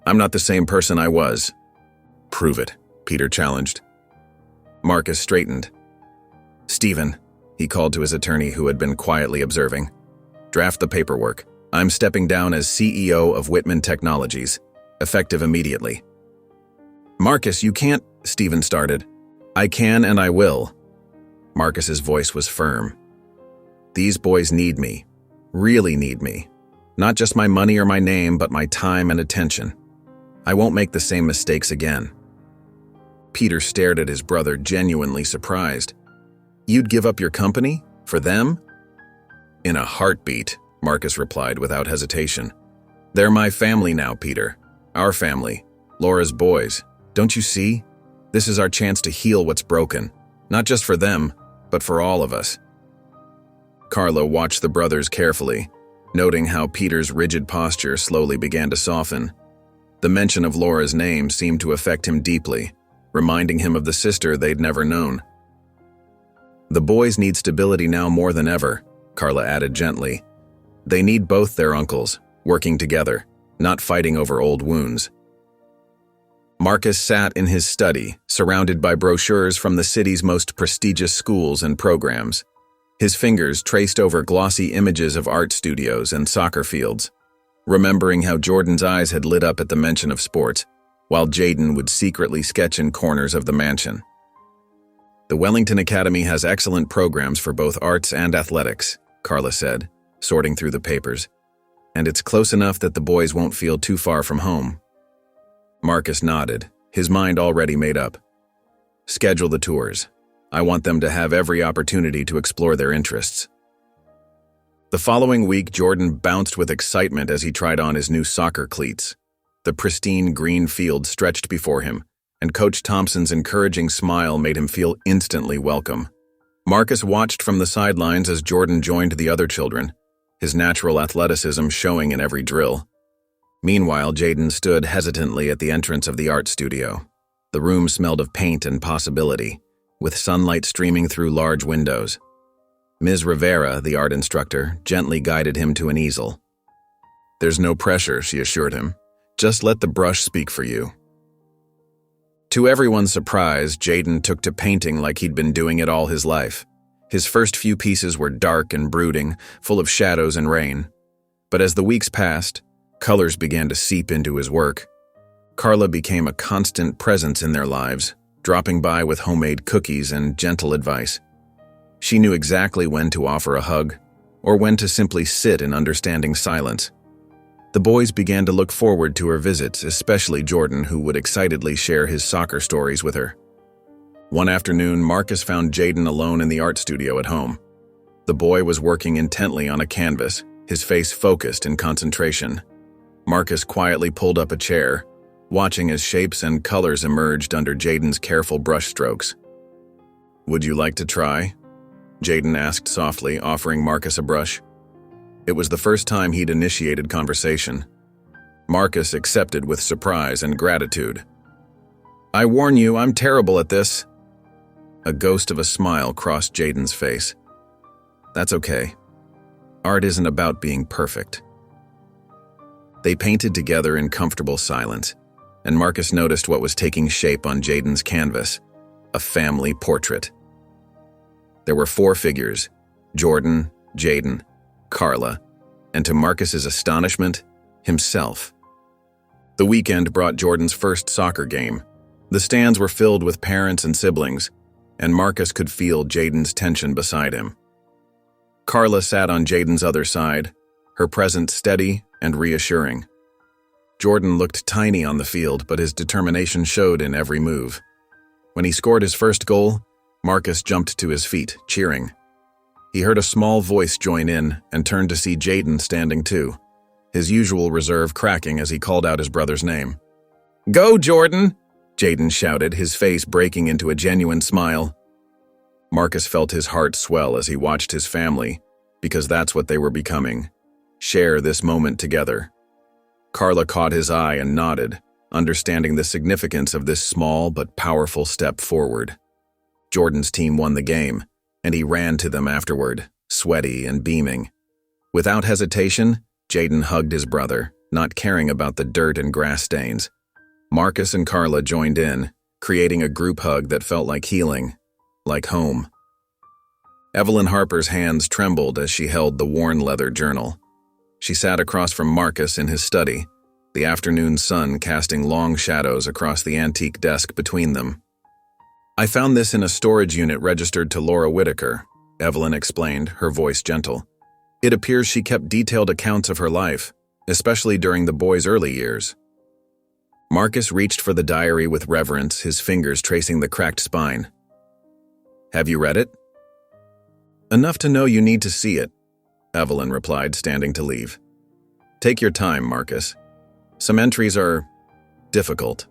I'm not the same person I was." "Prove it," Peter challenged. Marcus straightened. "Stephen," he called to his attorney who had been quietly observing, "draft the paperwork. I'm stepping down as CEO of Whitman Technologies, effective immediately." "Marcus, you can't," Stephen started. "I can and I will." Marcus's voice was firm. "These boys need me, really need me. Not just my money or my name, but my time and attention. I won't make the same mistakes again." Peter stared at his brother, genuinely surprised. "You'd give up your company? For them?" "In a heartbeat," Marcus replied without hesitation. "They're my family now, Peter. Our family. Laura's boys. Don't you see? This is our chance to heal what's broken. Not just for them, but for all of us." Carla watched the brothers carefully, noting how Peter's rigid posture slowly began to soften. The mention of Laura's name seemed to affect him deeply, reminding him of the sister they'd never known. "The boys need stability now more than ever," Carla added gently. "They need both their uncles, working together, not fighting over old wounds." Marcus sat in his study, surrounded by brochures from the city's most prestigious schools and programs. His fingers traced over glossy images of art studios and soccer fields, remembering how Jordan's eyes had lit up at the mention of sports, while Jaden would secretly sketch in corners of the mansion. "The Wellington Academy has excellent programs for both arts and athletics," Carla said, sorting through the papers. "And it's close enough that the boys won't feel too far from home." Marcus nodded, his mind already made up. "Schedule the tours. I want them to have every opportunity to explore their interests." The following week, Jordan bounced with excitement as he tried on his new soccer cleats. The pristine green field stretched before him, and Coach Thompson's encouraging smile made him feel instantly welcome. Marcus watched from the sidelines as Jordan joined the other children, his natural athleticism showing in every drill. Meanwhile, Jaden stood hesitantly at the entrance of the art studio. The room smelled of paint and possibility, with sunlight streaming through large windows. Ms. Rivera, the art instructor, gently guided him to an easel. "There's no pressure," she assured him. "Just let the brush speak for you." To everyone's surprise, Jaden took to painting like he'd been doing it all his life. His first few pieces were dark and brooding, full of shadows and rain. But as the weeks passed, colors began to seep into his work. Carla became a constant presence in their lives, dropping by with homemade cookies and gentle advice. She knew exactly when to offer a hug, or when to simply sit in understanding silence. The boys began to look forward to her visits, especially Jordan, who would excitedly share his soccer stories with her. One afternoon, Marcus found Jaden alone in the art studio at home. The boy was working intently on a canvas, his face focused in concentration. Marcus quietly pulled up a chair, watching as shapes and colors emerged under Jaden's careful brushstrokes. "Would you like to try?" Jaden asked softly, offering Marcus a brush. It was the first time he'd initiated conversation. Marcus accepted with surprise and gratitude. "I warn you, I'm terrible at this." A ghost of a smile crossed Jaden's face. "That's okay. Art isn't about being perfect." They painted together in comfortable silence, and Marcus noticed what was taking shape on Jaden's canvas: a family portrait. There were 4 figures: Jordan, Jaden, Carla, and to Marcus's astonishment, himself. The weekend brought Jordan's first soccer game. The stands were filled with parents and siblings, and Marcus could feel Jaden's tension beside him. Carla sat on Jaden's other side, her presence steady and reassuring. Jordan looked tiny on the field, but his determination showed in every move. When he scored his first goal, Marcus jumped to his feet, cheering. He heard a small voice join in and turned to see Jaden standing too, his usual reserve cracking as he called out his brother's name. "Go, Jordan!" Jaden shouted, his face breaking into a genuine smile. Marcus felt his heart swell as he watched his family, because that's what they were becoming. Share this moment together. Carla caught his eye and nodded, understanding the significance of this small but powerful step forward. Jordan's team won the game, and he ran to them afterward, sweaty and beaming. Without hesitation, Jaden hugged his brother, not caring about the dirt and grass stains. Marcus and Carla joined in, creating a group hug that felt like healing, like home. Evelyn Harper's hands trembled as she held the worn leather journal. She sat across from Marcus in his study, the afternoon sun casting long shadows across the antique desk between them. "I found this in a storage unit registered to Laura Whitaker," Evelyn explained, her voice gentle. "It appears she kept detailed accounts of her life, especially during the boy's early years." Marcus reached for the diary with reverence, his fingers tracing the cracked spine. "Have you read it?" "Enough to know you need to see it," Evelyn replied, standing to leave. "Take your time, Marcus. Some entries are difficult."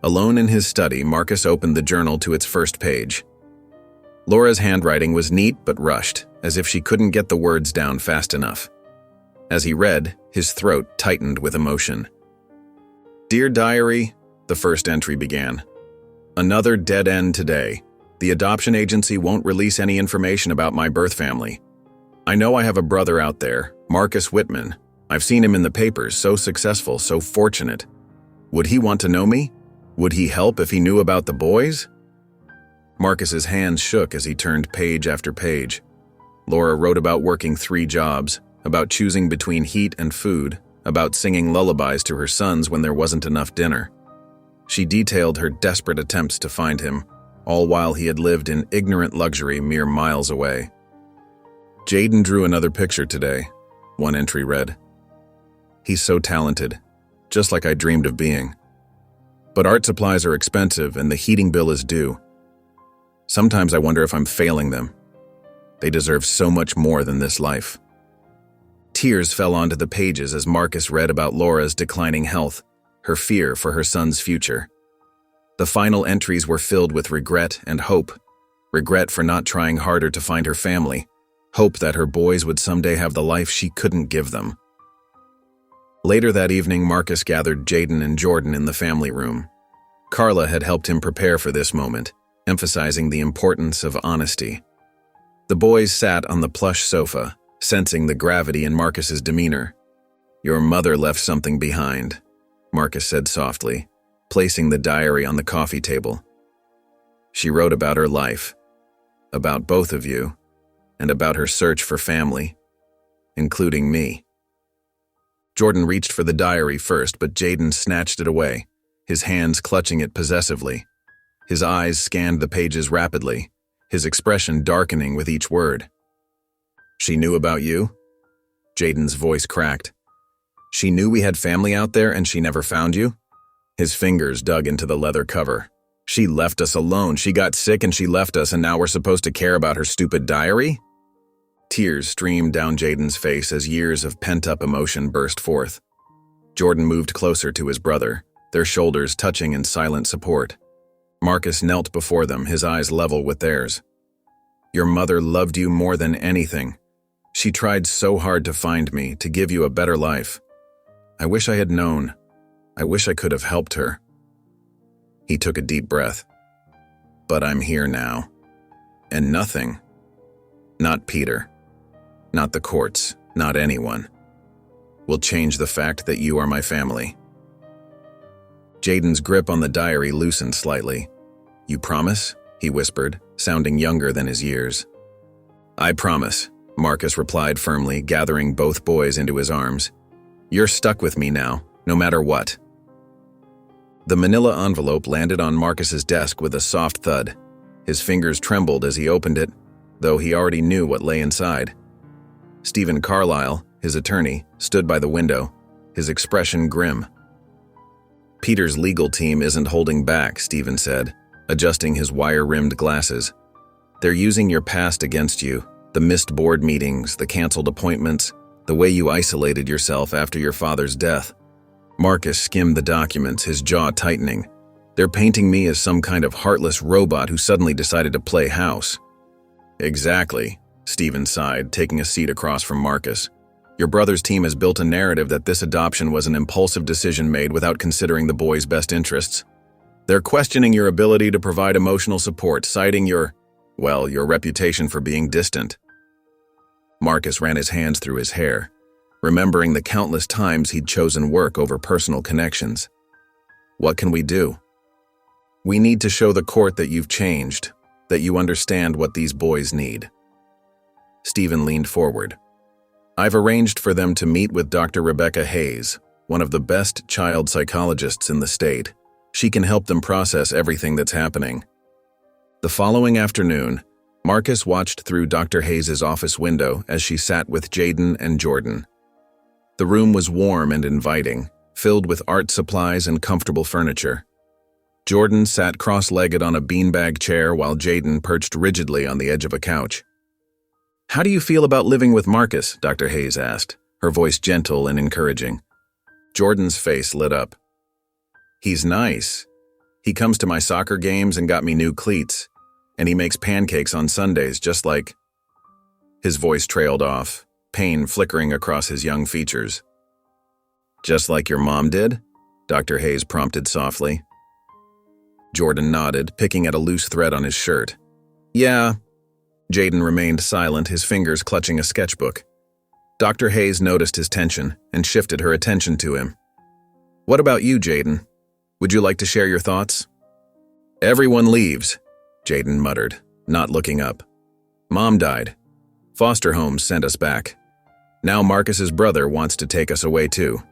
Alone in his study, Marcus opened the journal to its first page. Laura's handwriting was neat but rushed, as if she couldn't get the words down fast enough. As he read, his throat tightened with emotion. "Dear Diary," the first entry began. "Another dead end today. The adoption agency won't release any information about my birth family. I know I have a brother out there, Marcus Whitman. I've seen him in the papers, so successful, so fortunate. Would he want to know me? Would he help if he knew about the boys?" Marcus's hands shook as he turned page after page. Laura wrote about working 3 jobs, about choosing between heat and food, about singing lullabies to her sons when there wasn't enough dinner. She detailed her desperate attempts to find him, all while he had lived in ignorant luxury mere miles away. "Jaden drew another picture today," one entry read. "He's so talented, just like I dreamed of being. But art supplies are expensive and the heating bill is due. Sometimes I wonder if I'm failing them. They deserve so much more than this life. Tears fell onto the pages as Marcus read about Laura's declining health, her fear for her son's future. The final entries were filled with regret and hope. Regret for not trying harder to find her family. Hope that her boys would someday have the life she couldn't give them. Later that evening, Marcus gathered Jaden and Jordan in the family room. Carla had helped him prepare for this moment, emphasizing the importance of honesty. The boys sat on the plush sofa, sensing the gravity in Marcus's demeanor. "Your mother left something behind," Marcus said softly, placing the diary on the coffee table. "She wrote about her life, about both of you, and about her search for family, including me." Jordan reached for the diary first, but Jaden snatched it away, his hands clutching it possessively. His eyes scanned the pages rapidly, his expression darkening with each word. "She knew about you?" Jaden's voice cracked. "She knew we had family out there and she never found you?" His fingers dug into the leather cover. "She left us alone. She got sick and she left us, and now we're supposed to care about her stupid diary?" Tears streamed down Jaden's face as years of pent-up emotion burst forth. Jordan moved closer to his brother, their shoulders touching in silent support. Marcus knelt before them, his eyes level with theirs. "Your mother loved you more than anything. She tried so hard to find me, to give you a better life. I wish I had known. I wish I could have helped her." He took a deep breath. "But I'm here now. And nothing. Not Peter. Not the courts. Not anyone. Will change the fact that you are my family." Jaden's grip on the diary loosened slightly. "You promise?" he whispered, sounding younger than his years. "I promise," Marcus replied firmly, gathering both boys into his arms. "You're stuck with me now, no matter what." The manila envelope landed on Marcus's desk with a soft thud. His fingers trembled as he opened it, though he already knew what lay inside. Stephen Carlyle, his attorney, stood by the window, his expression grim. "Peter's legal team isn't holding back," Stephen said, adjusting his wire-rimmed glasses. "They're using your past against you, the missed board meetings, the canceled appointments, the way you isolated yourself after your father's death." Marcus skimmed the documents, his jaw tightening. "They're painting me as some kind of heartless robot who suddenly decided to play house." "Exactly," Stephen sighed, taking a seat across from Marcus. "Your brother's team has built a narrative that this adoption was an impulsive decision made without considering the boy's best interests. They're questioning your ability to provide emotional support, citing your reputation for being distant." Marcus ran his hands through his hair, remembering the countless times he'd chosen work over personal connections. "What can we do?" "We need to show the court that you've changed, that you understand what these boys need." Stephen leaned forward. "I've arranged for them to meet with Dr. Rebecca Hayes, one of the best child psychologists in the state. She can help them process everything that's happening." The following afternoon, Marcus watched through Dr. Hayes' office window as she sat with Jaden and Jordan. The room was warm and inviting, filled with art supplies and comfortable furniture. Jordan sat cross-legged on a beanbag chair while Jaden perched rigidly on the edge of a couch. "How do you feel about living with Marcus?" Dr. Hayes asked, her voice gentle and encouraging. Jordan's face lit up. "He's nice. He comes to my soccer games and got me new cleats, and he makes pancakes on Sundays just like—" His voice trailed off, pain flickering across his young features. "Just like your mom did?" Dr. Hayes prompted softly. Jordan nodded, picking at a loose thread on his shirt. "Yeah." Jaden remained silent, his fingers clutching a sketchbook. Dr. Hayes noticed his tension and shifted her attention to him. "What about you, Jaden? Would you like to share your thoughts?" "Everyone leaves," Jaden muttered, not looking up. "Mom died. Foster homes sent us back. Now Marcus's brother wants to take us away too."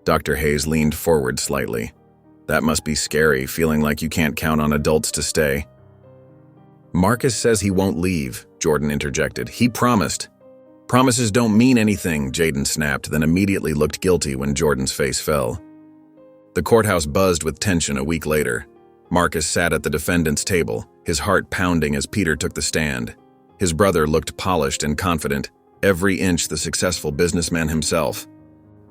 Dr. Hayes leaned forward slightly. "That must be scary, feeling like you can't count on adults to stay." "Marcus says he won't leave," Jordan interjected. "He promised." "Promises don't mean anything," Jaden snapped, then immediately looked guilty when Jordan's face fell. The courthouse buzzed with tension a week later. Marcus sat at the defendant's table, his heart pounding as Peter took the stand. His brother looked polished and confident, every inch the successful businessman himself.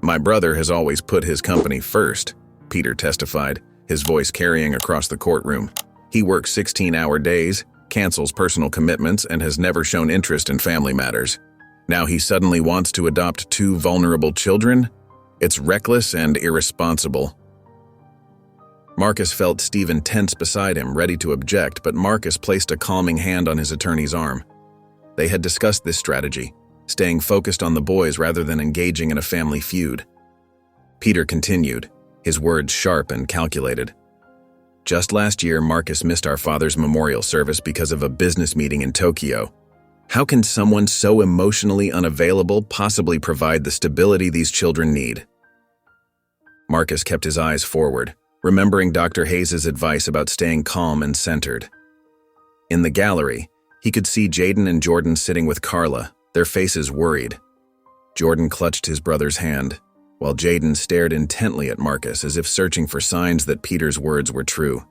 "My brother has always put his company first," Peter testified, his voice carrying across the courtroom. "He works 16-hour days, cancels personal commitments, and has never shown interest in family matters. Now he suddenly wants to adopt 2 vulnerable children? It's reckless and irresponsible." Marcus felt Stephen tense beside him, ready to object, but Marcus placed a calming hand on his attorney's arm. They had discussed this strategy, staying focused on the boys rather than engaging in a family feud. Peter continued, his words sharp and calculated. "Just last year, Marcus missed our father's memorial service because of a business meeting in Tokyo. How can someone so emotionally unavailable possibly provide the stability these children need?" Marcus kept his eyes forward, remembering Dr. Hayes' advice about staying calm and centered. In the gallery, he could see Jaden and Jordan sitting with Carla, their faces worried. Jordan clutched his brother's hand, while Jaden stared intently at Marcus as if searching for signs that Peter's words were true.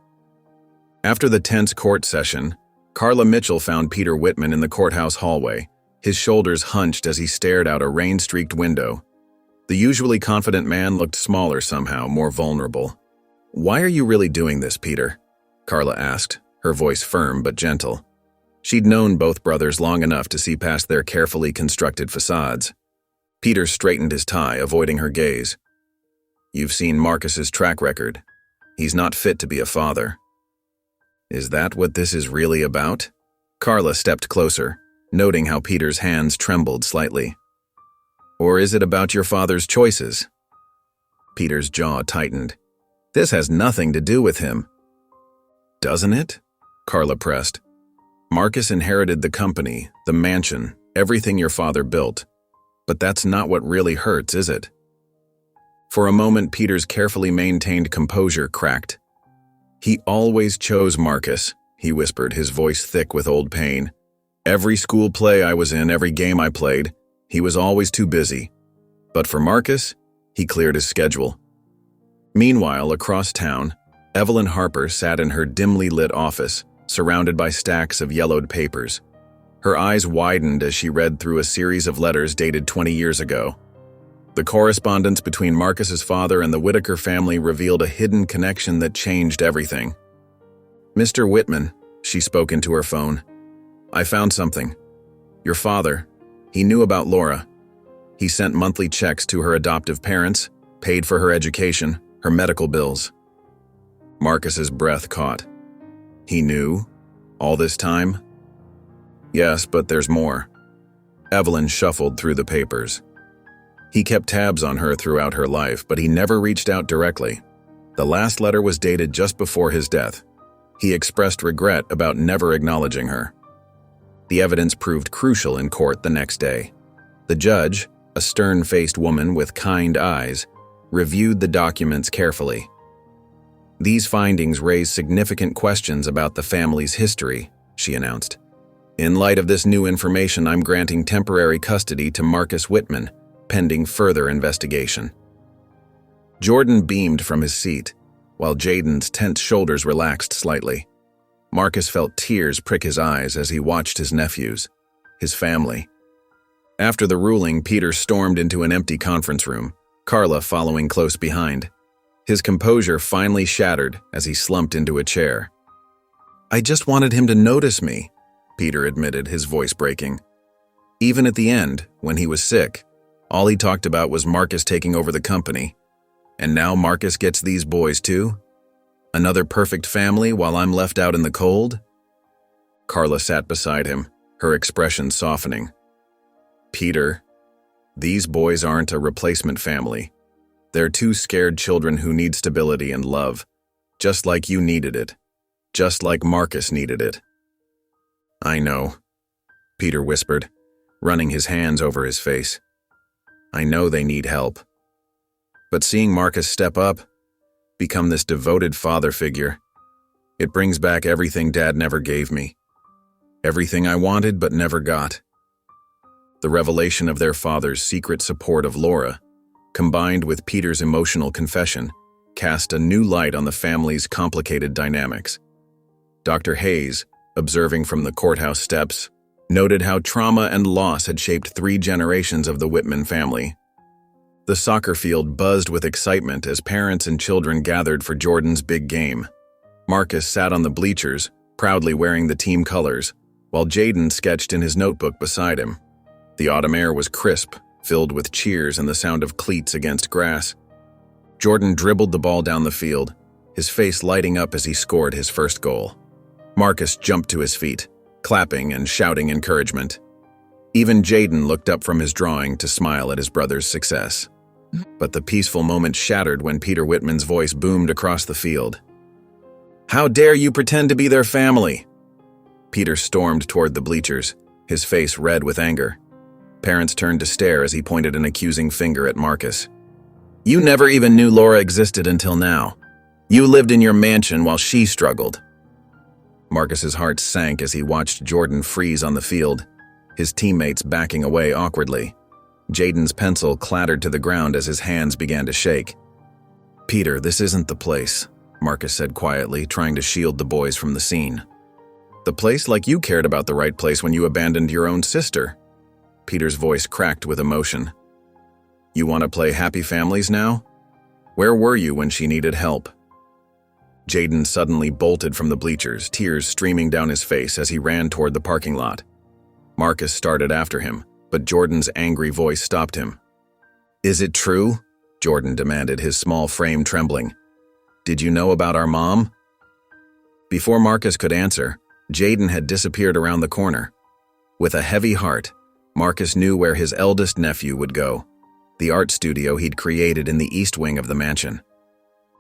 After the tense court session, Carla Mitchell found Peter Whitman in the courthouse hallway, his shoulders hunched as he stared out a rain-streaked window. The usually confident man looked smaller somehow, more vulnerable. "Why are you really doing this, Peter?" Carla asked, her voice firm but gentle. She'd known both brothers long enough to see past their carefully constructed facades. Peter straightened his tie, avoiding her gaze. "You've seen Marcus's track record. He's not fit to be a father." "Is that what this is really about?" Carla stepped closer, noting how Peter's hands trembled slightly. "Or is it about your father's choices?" Peter's jaw tightened. "This has nothing to do with him." "Doesn't it?" Carla pressed. "Marcus inherited the company, the mansion, everything your father built. But that's not what really hurts, is it?" For a moment, Peter's carefully maintained composure cracked. "He always chose Marcus," he whispered, his voice thick with old pain. "Every school play I was in, every game I played, he was always too busy. But for Marcus, he cleared his schedule." Meanwhile, across town, Evelyn Harper sat in her dimly lit office, surrounded by stacks of yellowed papers. Her eyes widened as she read through a series of letters dated 20 years ago. The correspondence between Marcus's father and the Whitaker family revealed a hidden connection that changed everything. "Mr. Whitman," she spoke into her phone, "I found something. Your father, he knew about Laura. He sent monthly checks to her adoptive parents, paid for her education, her medical bills." Marcus's breath caught. "He knew? All this time?" "Yes, but there's more." Evelyn shuffled through the papers. "He kept tabs on her throughout her life, but he never reached out directly. The last letter was dated just before his death. He expressed regret about never acknowledging her." The evidence proved crucial in court the next day. The judge, a stern-faced woman with kind eyes, reviewed the documents carefully. "These findings raise significant questions about the family's history," she announced. "In light of this new information, I'm granting temporary custody to Marcus Whitman, pending further investigation." Jordan beamed from his seat, while Jaden's tense shoulders relaxed slightly. Marcus felt tears prick his eyes as he watched his nephews, his family. After the ruling, Peter stormed into an empty conference room, Carla following close behind. His composure finally shattered as he slumped into a chair. "I just wanted him to notice me," Peter admitted, his voice breaking. "Even at the end, when he was sick, all he talked about was Marcus taking over the company. And now Marcus gets these boys too? Another perfect family while I'm left out in the cold?" Carla sat beside him, her expression softening. "Peter, these boys aren't a replacement family. They're 2 scared children who need stability and love, just like you needed it, just like Marcus needed it." "I know," Peter whispered, running his hands over his face. "I know they need help. But seeing Marcus step up, become this devoted father figure, it brings back everything Dad never gave me. Everything I wanted but never got." The revelation of their father's secret support of Laura, combined with Peter's emotional confession, cast a new light on the family's complicated dynamics. Dr. Hayes, observing from the courthouse steps, noted how trauma and loss had shaped 3 generations of the Whitman family. The soccer field buzzed with excitement as parents and children gathered for Jordan's big game. Marcus sat on the bleachers, proudly wearing the team colors, while Jaden sketched in his notebook beside him. The autumn air was crisp, filled with cheers and the sound of cleats against grass. Jordan dribbled the ball down the field, his face lighting up as he scored his first goal. Marcus jumped to his feet, clapping and shouting encouragement. Even Jaden looked up from his drawing to smile at his brother's success. But the peaceful moment shattered when Peter Whitman's voice boomed across the field. "How dare you pretend to be their family?" Peter stormed toward the bleachers, his face red with anger. Parents turned to stare as he pointed an accusing finger at Marcus. "You never even knew Laura existed until now. You lived in your mansion while she struggled." Marcus's heart sank as he watched Jordan freeze on the field, his teammates backing away awkwardly. Jaden's pencil clattered to the ground as his hands began to shake. "Peter, this isn't the place," Marcus said quietly, trying to shield the boys from the scene. "The place like you cared about the right place when you abandoned your own sister." Peter's voice cracked with emotion. "You want to play happy families now? Where were you when she needed help?" Jaden suddenly bolted from the bleachers, tears streaming down his face as he ran toward the parking lot. Marcus started after him, but Jordan's angry voice stopped him. "Is it true?" Jordan demanded, his small frame trembling. "Did you know about our mom?" Before Marcus could answer, Jaden had disappeared around the corner. With a heavy heart, Marcus knew where his eldest nephew would go, the art studio he'd created in the east wing of the mansion.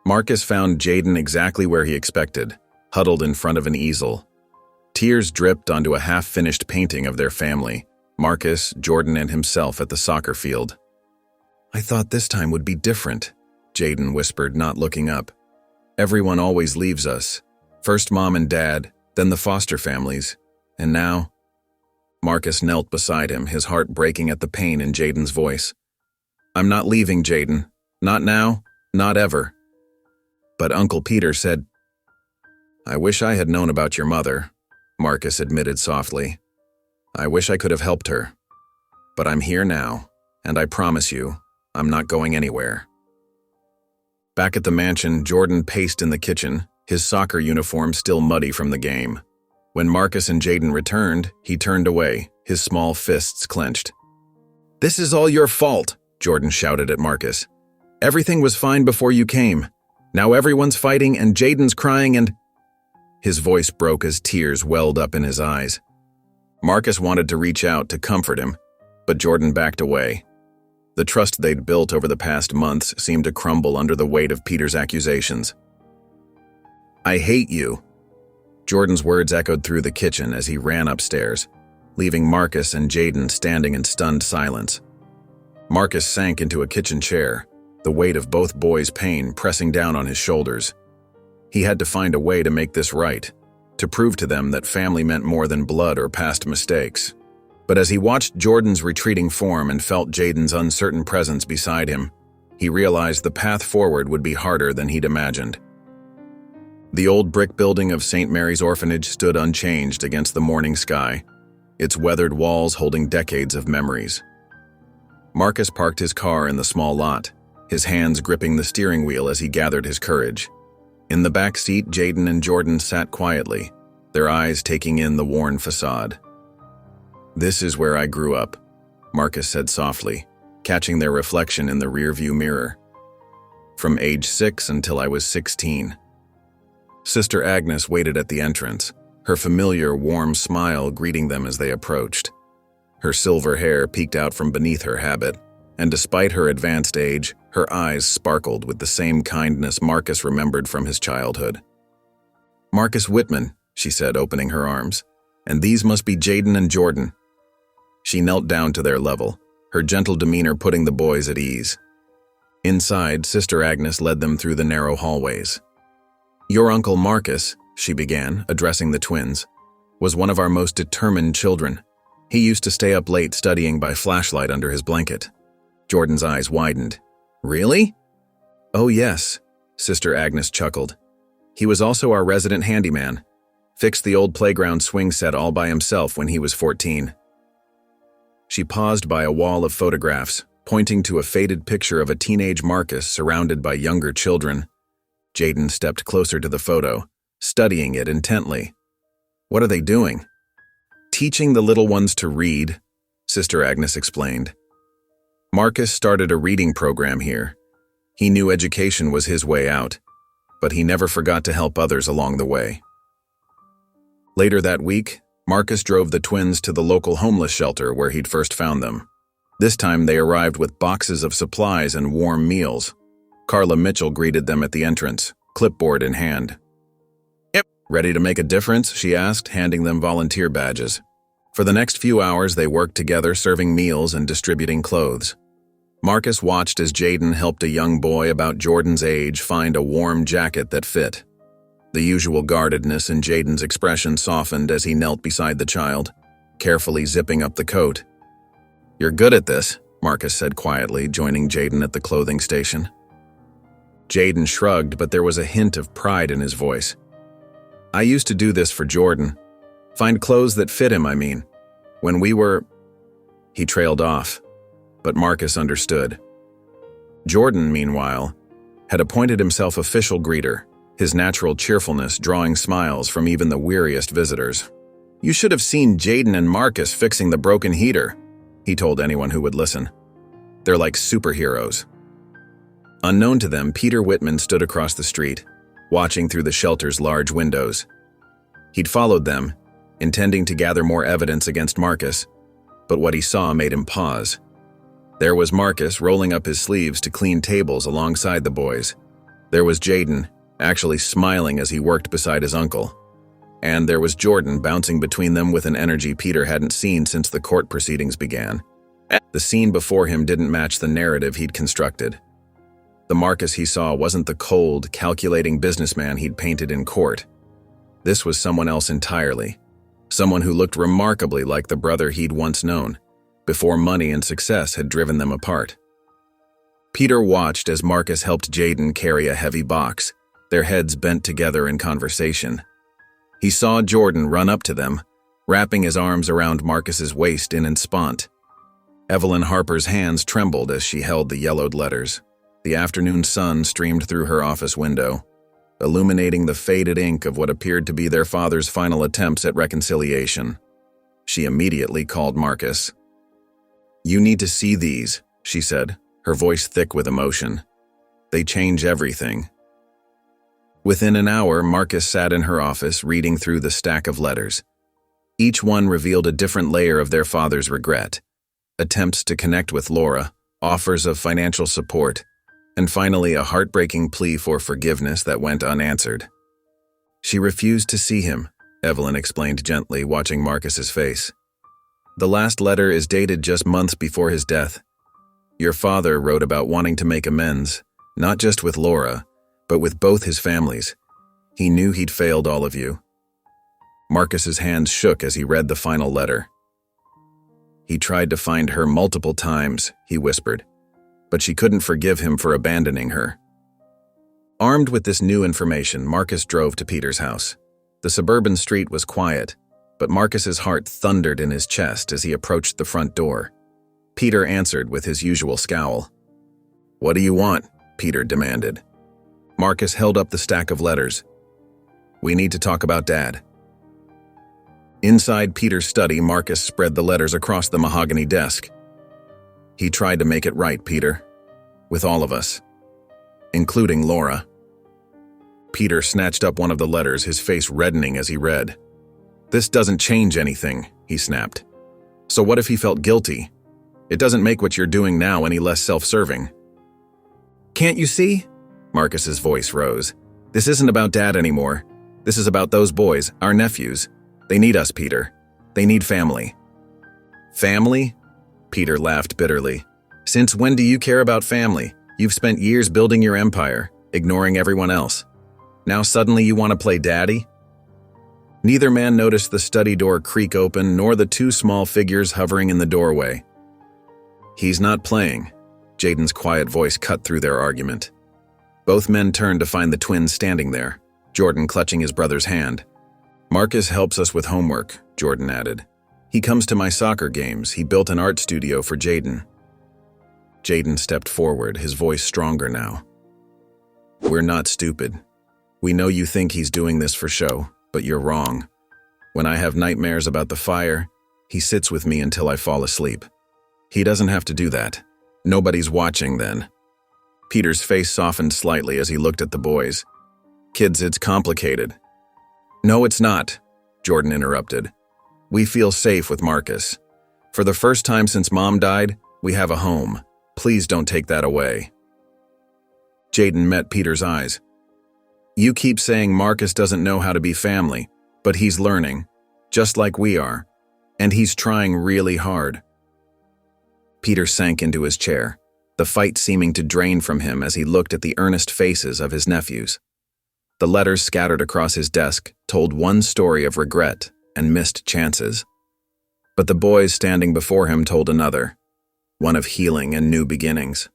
Marcus found Jaden exactly where he expected, huddled in front of an easel. Tears dripped onto a half-finished painting of their family, Marcus, Jordan, and himself at the soccer field. "I thought this time would be different," Jaden whispered, not looking up. "Everyone always leaves us. First mom and dad, then the foster families, and now—" Marcus knelt beside him, his heart breaking at the pain in Jaden's voice. "I'm not leaving, Jaden. Not now, not ever." But Uncle Peter said, "I wish I had known about your mother," Marcus admitted softly. "I wish I could have helped her. But I'm here now, and I promise you, I'm not going anywhere." Back at the mansion, Jordan paced in the kitchen, his soccer uniform still muddy from the game. When Marcus and Jaden returned, he turned away, his small fists clenched. "This is all your fault," Jordan shouted at Marcus. "Everything was fine before you came. Now everyone's fighting and Jaden's crying and—" His voice broke as tears welled up in his eyes. Marcus wanted to reach out to comfort him, but Jordan backed away. The trust they'd built over the past months seemed to crumble under the weight of Peter's accusations. "I hate you." Jordan's words echoed through the kitchen as he ran upstairs, leaving Marcus and Jaden standing in stunned silence. Marcus sank into a kitchen chair, the weight of both boys' pain pressing down on his shoulders. He had to find a way to make this right, to prove to them that family meant more than blood or past mistakes. But as he watched Jordan's retreating form and felt Jaden's uncertain presence beside him, he realized the path forward would be harder than he'd imagined. The old brick building of St. Mary's Orphanage stood unchanged against the morning sky, its weathered walls holding decades of memories. Marcus parked his car in the small lot, his hands gripping the steering wheel as he gathered his courage. In the back seat, Jaden and Jordan sat quietly, their eyes taking in the worn facade. "This is where I grew up," Marcus said softly, catching their reflection in the rearview mirror. "From age 6 until I was 16. Sister Agnes waited at the entrance, her familiar, warm smile greeting them as they approached. Her silver hair peeked out from beneath her habit, and despite her advanced age, her eyes sparkled with the same kindness Marcus remembered from his childhood. "Marcus Whitman," she said, opening her arms, "and these must be Jaden and Jordan." She knelt down to their level, her gentle demeanor putting the boys at ease. Inside, Sister Agnes led them through the narrow hallways. "Your Uncle Marcus," she began, addressing the twins, "was one of our most determined children. He used to stay up late studying by flashlight under his blanket." Jordan's eyes widened. "Really?" "Oh yes," Sister Agnes chuckled. "He was also our resident handyman. Fixed the old playground swing set all by himself when he was 14. She paused by a wall of photographs, pointing to a faded picture of a teenage Marcus surrounded by younger children. Jaden stepped closer to the photo, studying it intently. What are they doing? Teaching the little ones to read, Sister Agnes explained. Marcus started a reading program here. He knew education was his way out, but he never forgot to help others along the way. Later that week, Marcus drove the twins to the local homeless shelter where he'd first found them. This time they arrived with boxes of supplies and warm meals. Carla Mitchell greeted them at the entrance, clipboard in hand. "Yep, ready to make a difference?" she asked, handing them volunteer badges. For the next few hours they worked together, serving meals and distributing clothes. Marcus watched as Jaden helped a young boy about Jordan's age find a warm jacket that fit. The usual guardedness in Jaden's expression softened as he knelt beside the child, carefully zipping up the coat. "You're good at this," Marcus said quietly, joining Jaden at the clothing station. Jaden shrugged, but there was a hint of pride in his voice. "I used to do this for Jordan. Find clothes that fit him, I mean. When we were—" He trailed off, but Marcus understood. Jordan, meanwhile, had appointed himself official greeter, his natural cheerfulness drawing smiles from even the weariest visitors. "You should have seen Jaden and Marcus fixing the broken heater," he told anyone who would listen. "They're like superheroes." Unknown to them, Peter Whitman stood across the street, watching through the shelter's large windows. He'd followed them, intending to gather more evidence against Marcus, but what he saw made him pause. There was Marcus rolling up his sleeves to clean tables alongside the boys. There was Jaden, actually smiling as he worked beside his uncle. And there was Jordan bouncing between them with an energy Peter hadn't seen since the court proceedings began. The scene before him didn't match the narrative he'd constructed. The Marcus he saw wasn't the cold, calculating businessman he'd painted in court. This was someone else entirely. Someone who looked remarkably like the brother he'd once known, before money and success had driven them apart. Peter watched as Marcus helped Jaden carry a heavy box, their heads bent together in conversation. He saw Jordan run up to them, wrapping his arms around Marcus's waist in enspont. Evelyn Harper's hands trembled as she held the yellowed letters. The afternoon sun streamed through her office window, illuminating the faded ink of what appeared to be their father's final attempts at reconciliation. She immediately called Marcus. "You need to see these," she said, her voice thick with emotion. "They change everything." Within an hour, Marcus sat in her office reading through the stack of letters. Each one revealed a different layer of their father's regret. Attempts to connect with Laura, offers of financial support, and finally a heartbreaking plea for forgiveness that went unanswered. "She refused to see him," Evelyn explained gently, watching Marcus's face. "The last letter is dated just months before his death. Your father wrote about wanting to make amends, not just with Laura, but with both his families. He knew he'd failed all of you." Marcus's hands shook as he read the final letter. "He tried to find her multiple times," he whispered, "but she couldn't forgive him for abandoning her." Armed with this new information, Marcus drove to Peter's house. The suburban street was quiet, but Marcus's heart thundered in his chest as he approached the front door. Peter answered with his usual scowl. "What do you want?" Peter demanded. Marcus held up the stack of letters. "We need to talk about Dad." Inside Peter's study, Marcus spread the letters across the mahogany desk. "He tried to make it right, Peter. With all of us. Including Laura." Peter snatched up one of the letters, his face reddening as he read. "This doesn't change anything," he snapped. "So what if he felt guilty? It doesn't make what you're doing now any less self-serving." "Can't you see?" Marcus's voice rose. "This isn't about Dad anymore. This is about those boys, our nephews. They need us, Peter. They need family." "Family?" Peter laughed bitterly. "Since when do you care about family? You've spent years building your empire, ignoring everyone else. Now suddenly you want to play daddy?" Neither man noticed the study door creak open nor the two small figures hovering in the doorway. "He's not playing," Jaden's quiet voice cut through their argument. Both men turned to find the twins standing there, Jordan clutching his brother's hand. Marcus helps us with homework, Jordan added. He comes to my soccer games. He built an art studio for Jaden. Jaden stepped forward, his voice stronger now. We're not stupid. We know you think he's doing this for show, but you're wrong. When I have nightmares about the fire, he sits with me until I fall asleep. He doesn't have to do that. Nobody's watching then. Peter's face softened slightly as he looked at the boys. Kids, it's complicated. No, it's not, Jordan interrupted. We feel safe with Marcus. For the first time since Mom died, we have a home. Please don't take that away. Jaden met Peter's eyes. You keep saying Marcus doesn't know how to be family, but he's learning, just like we are, and he's trying really hard. Peter sank into his chair, the fight seeming to drain from him as he looked at the earnest faces of his nephews. The letters scattered across his desk told one story of regret and missed chances. But the boys standing before him told another, one of healing and new beginnings.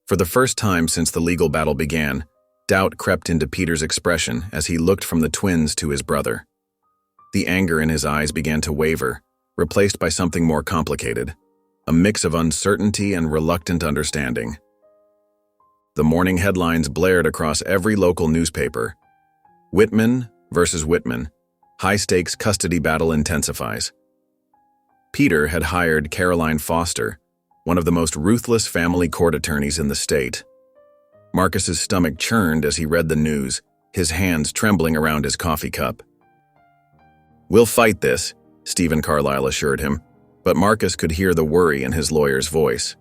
For the first time since the legal battle began, doubt crept into Peter's expression as he looked from the twins to his brother. The anger in his eyes began to waver, replaced by something more complicated, a mix of uncertainty and reluctant understanding. The morning headlines blared across every local newspaper. Whitman versus Whitman. High-stakes custody battle intensifies. Peter had hired Caroline Foster, one of the most ruthless family court attorneys in the state. Marcus's stomach churned as he read the news, his hands trembling around his coffee cup. We'll fight this, Stephen Carlisle assured him, but Marcus could hear the worry in his lawyer's voice.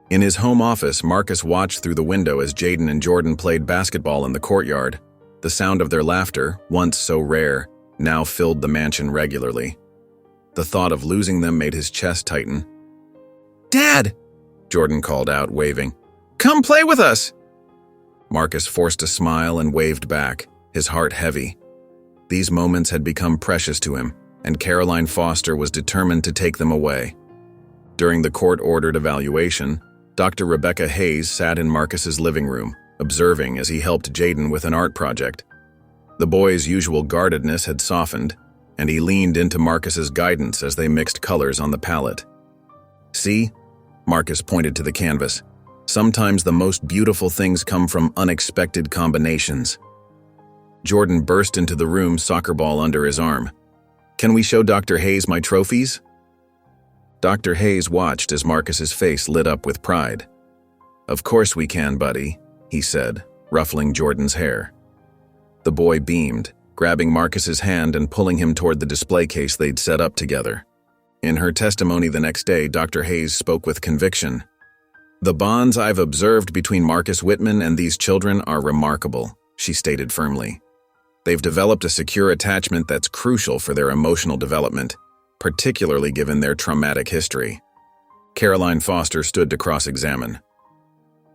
In his home office, Marcus watched through the window as Jaden and Jordan played basketball in the courtyard. The sound of their laughter, once so rare, now filled the mansion regularly. The thought of losing them made his chest tighten. Dad! Jordan called out, waving. Come play with us! Marcus forced a smile and waved back, his heart heavy. These moments had become precious to him, and Caroline Foster was determined to take them away. During the court-ordered evaluation, Dr. Rebecca Hayes sat in Marcus's living room, observing as he helped Jaden with an art project. The boy's usual guardedness had softened, and he leaned into Marcus's guidance as they mixed colors on the palette. See? Marcus pointed to the canvas. Sometimes the most beautiful things come from unexpected combinations. Jordan burst into the room, soccer ball under his arm. Can we show Dr. Hayes my trophies? Dr. Hayes watched as Marcus's face lit up with pride. Of course we can, buddy, he said, ruffling Jordan's hair. The boy beamed, grabbing Marcus's hand and pulling him toward the display case they'd set up together. In her testimony the next day, Dr. Hayes spoke with conviction. The bonds I've observed between Marcus Whitman and these children are remarkable, she stated firmly. They've developed a secure attachment that's crucial for their emotional development, particularly given their traumatic history. Caroline Foster stood to cross-examine.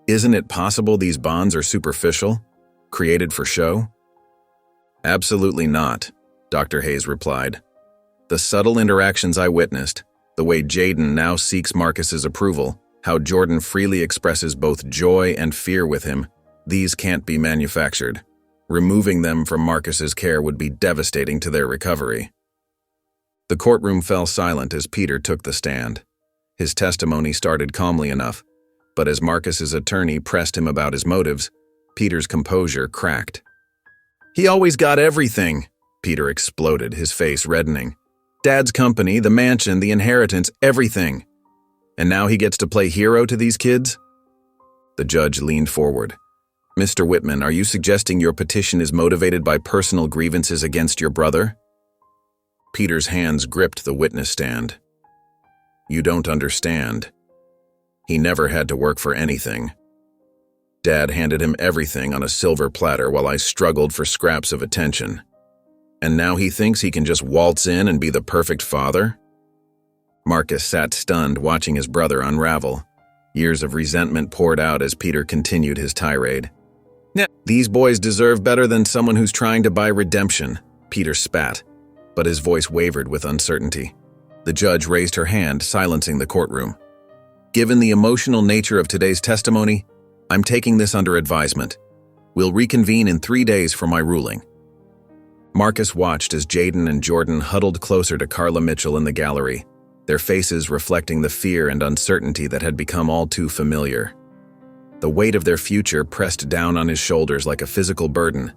Isn't it possible these bonds are superficial, created for show? Absolutely not, Dr. Hayes replied. The subtle interactions I witnessed, the way Jaden now seeks Marcus's approval, how Jordan freely expresses both joy and fear with him, these can't be manufactured. Removing them from Marcus's care would be devastating to their recovery. The courtroom fell silent as Peter took the stand. His testimony started calmly enough, but as Marcus's attorney pressed him about his motives, Peter's composure cracked. He always got everything, Peter exploded, his face reddening. Dad's company, the mansion, the inheritance, everything. And now he gets to play hero to these kids? The judge leaned forward. Mr. Whitman, are you suggesting your petition is motivated by personal grievances against your brother? Peter's hands gripped the witness stand. You don't understand. He never had to work for anything. Dad handed him everything on a silver platter while I struggled for scraps of attention. And now he thinks he can just waltz in and be the perfect father? Marcus sat stunned, watching his brother unravel. Years of resentment poured out as Peter continued his tirade. These boys deserve better than someone who's trying to buy redemption, Peter spat, but his voice wavered with uncertainty. The judge raised her hand, silencing the courtroom. Given the emotional nature of today's testimony, I'm taking this under advisement. We'll reconvene in 3 days for my ruling. Marcus watched as Jaden and Jordan huddled closer to Carla Mitchell in the gallery, their faces reflecting the fear and uncertainty that had become all too familiar. The weight of their future pressed down on his shoulders like a physical burden,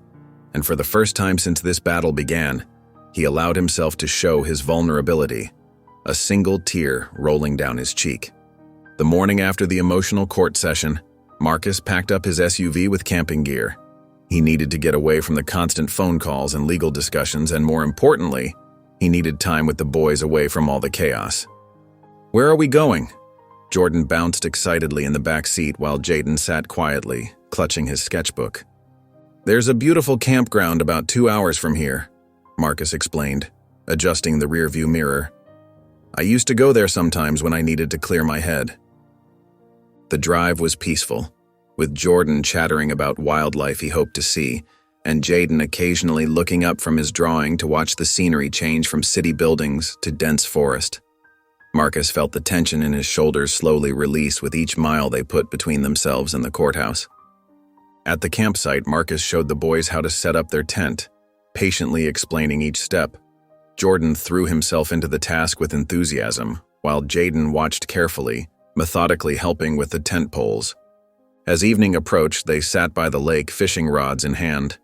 and for the first time since this battle began, he allowed himself to show his vulnerability, a single tear rolling down his cheek. The morning after the emotional court session, Marcus packed up his SUV with camping gear. He needed to get away from the constant phone calls and legal discussions, and more importantly, he needed time with the boys away from all the chaos. "Where are we going?" Jordan bounced excitedly in the back seat while Jaden sat quietly, clutching his sketchbook. "There's a beautiful campground about 2 hours from here," Marcus explained, adjusting the rearview mirror. "I used to go there sometimes when I needed to clear my head." The drive was peaceful, with Jordan chattering about wildlife he hoped to see, and Jaden occasionally looking up from his drawing to watch the scenery change from city buildings to dense forest. Marcus felt the tension in his shoulders slowly release with each mile they put between themselves and the courthouse. At the campsite, Marcus showed the boys how to set up their tent, patiently explaining each step. Jordan threw himself into the task with enthusiasm, while Jaden watched carefully, methodically helping with the tent poles. As evening approached, they sat by the lake, fishing rods in hand.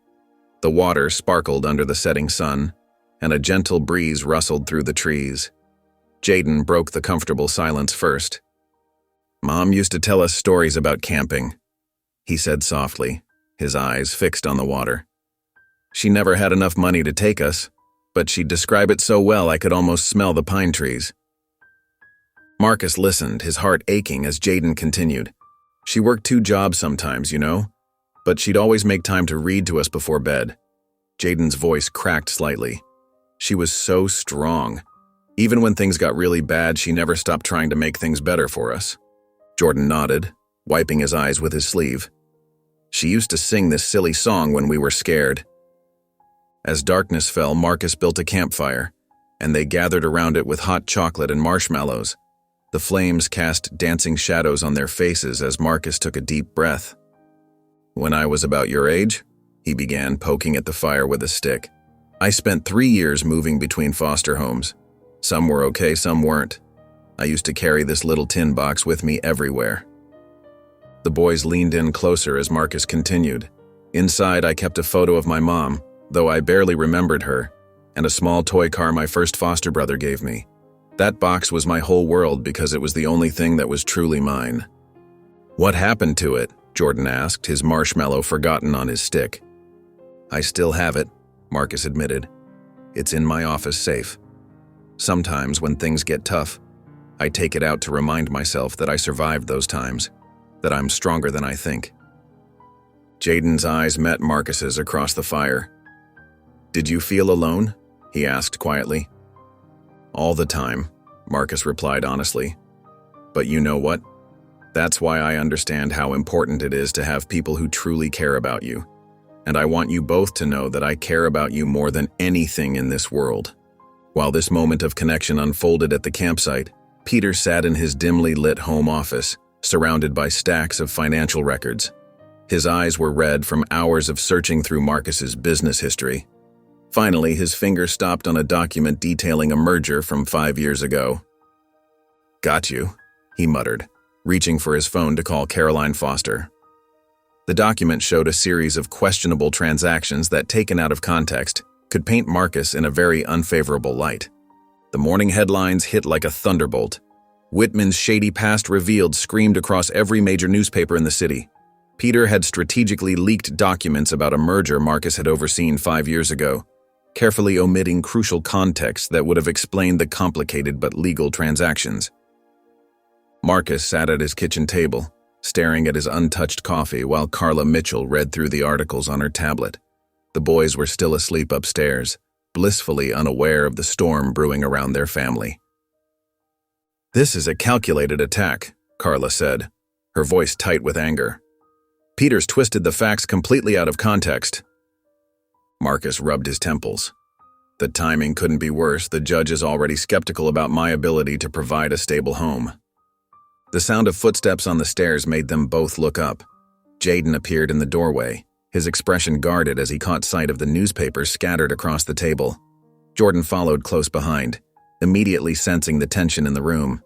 The water sparkled under the setting sun, and a gentle breeze rustled through the trees. Jaden broke the comfortable silence first. "Mom used to tell us stories about camping," he said softly, his eyes fixed on the water. "She never had enough money to take us, but she'd describe it so well I could almost smell the pine trees." Marcus listened, his heart aching as Jaden continued. "She worked 2 jobs sometimes, you know, but she'd always make time to read to us before bed." Jaden's voice cracked slightly. "She was so strong. Even when things got really bad, she never stopped trying to make things better for us." Jordan nodded, wiping his eyes with his sleeve. "She used to sing this silly song when we were scared." As darkness fell, Marcus built a campfire, and they gathered around it with hot chocolate and marshmallows. The flames cast dancing shadows on their faces as Marcus took a deep breath. "When I was about your age," he began, poking at the fire with a stick, "I spent 3 years moving between foster homes. Some were okay, some weren't. I used to carry this little tin box with me everywhere." The boys leaned in closer as Marcus continued. "Inside, I kept a photo of my mom, though I barely remembered her, and a small toy car my first foster brother gave me. That box was my whole world because it was the only thing that was truly mine." "What happened to it?" Jordan asked, his marshmallow forgotten on his stick. "I still have it," Marcus admitted. "It's in my office safe. Sometimes when things get tough, I take it out to remind myself that I survived those times, that I'm stronger than I think." Jaden's eyes met Marcus's across the fire. "Did you feel alone?" he asked quietly. "All the time," Marcus replied honestly. "But you know what? That's why I understand how important it is to have people who truly care about you. And I want you both to know that I care about you more than anything in this world." While this moment of connection unfolded at the campsite, Peter sat in his dimly lit home office, surrounded by stacks of financial records. His eyes were red from hours of searching through Marcus's business history. Finally, his finger stopped on a document detailing a merger from 5 years ago. "Got you," he muttered, reaching for his phone to call Caroline Foster. The document showed a series of questionable transactions that, taken out of context, could paint Marcus in a very unfavorable light. The morning headlines hit like a thunderbolt. "Whitman's shady past revealed" screamed across every major newspaper in the city. Peter had strategically leaked documents about a merger Marcus had overseen 5 years ago, carefully omitting crucial context that would have explained the complicated but legal transactions. Marcus sat at his kitchen table, staring at his untouched coffee while Carla Mitchell read through the articles on her tablet. The boys were still asleep upstairs, blissfully unaware of the storm brewing around their family. "This is a calculated attack," Carla said, her voice tight with anger. "Peter's twisted the facts completely out of context." Marcus rubbed his temples. "The timing couldn't be worse. The judge is already skeptical about my ability to provide a stable home." The sound of footsteps on the stairs made them both look up. Jaden appeared in the doorway, his expression guarded as he caught sight of the newspapers scattered across the table. Jordan followed close behind, immediately sensing the tension in the room.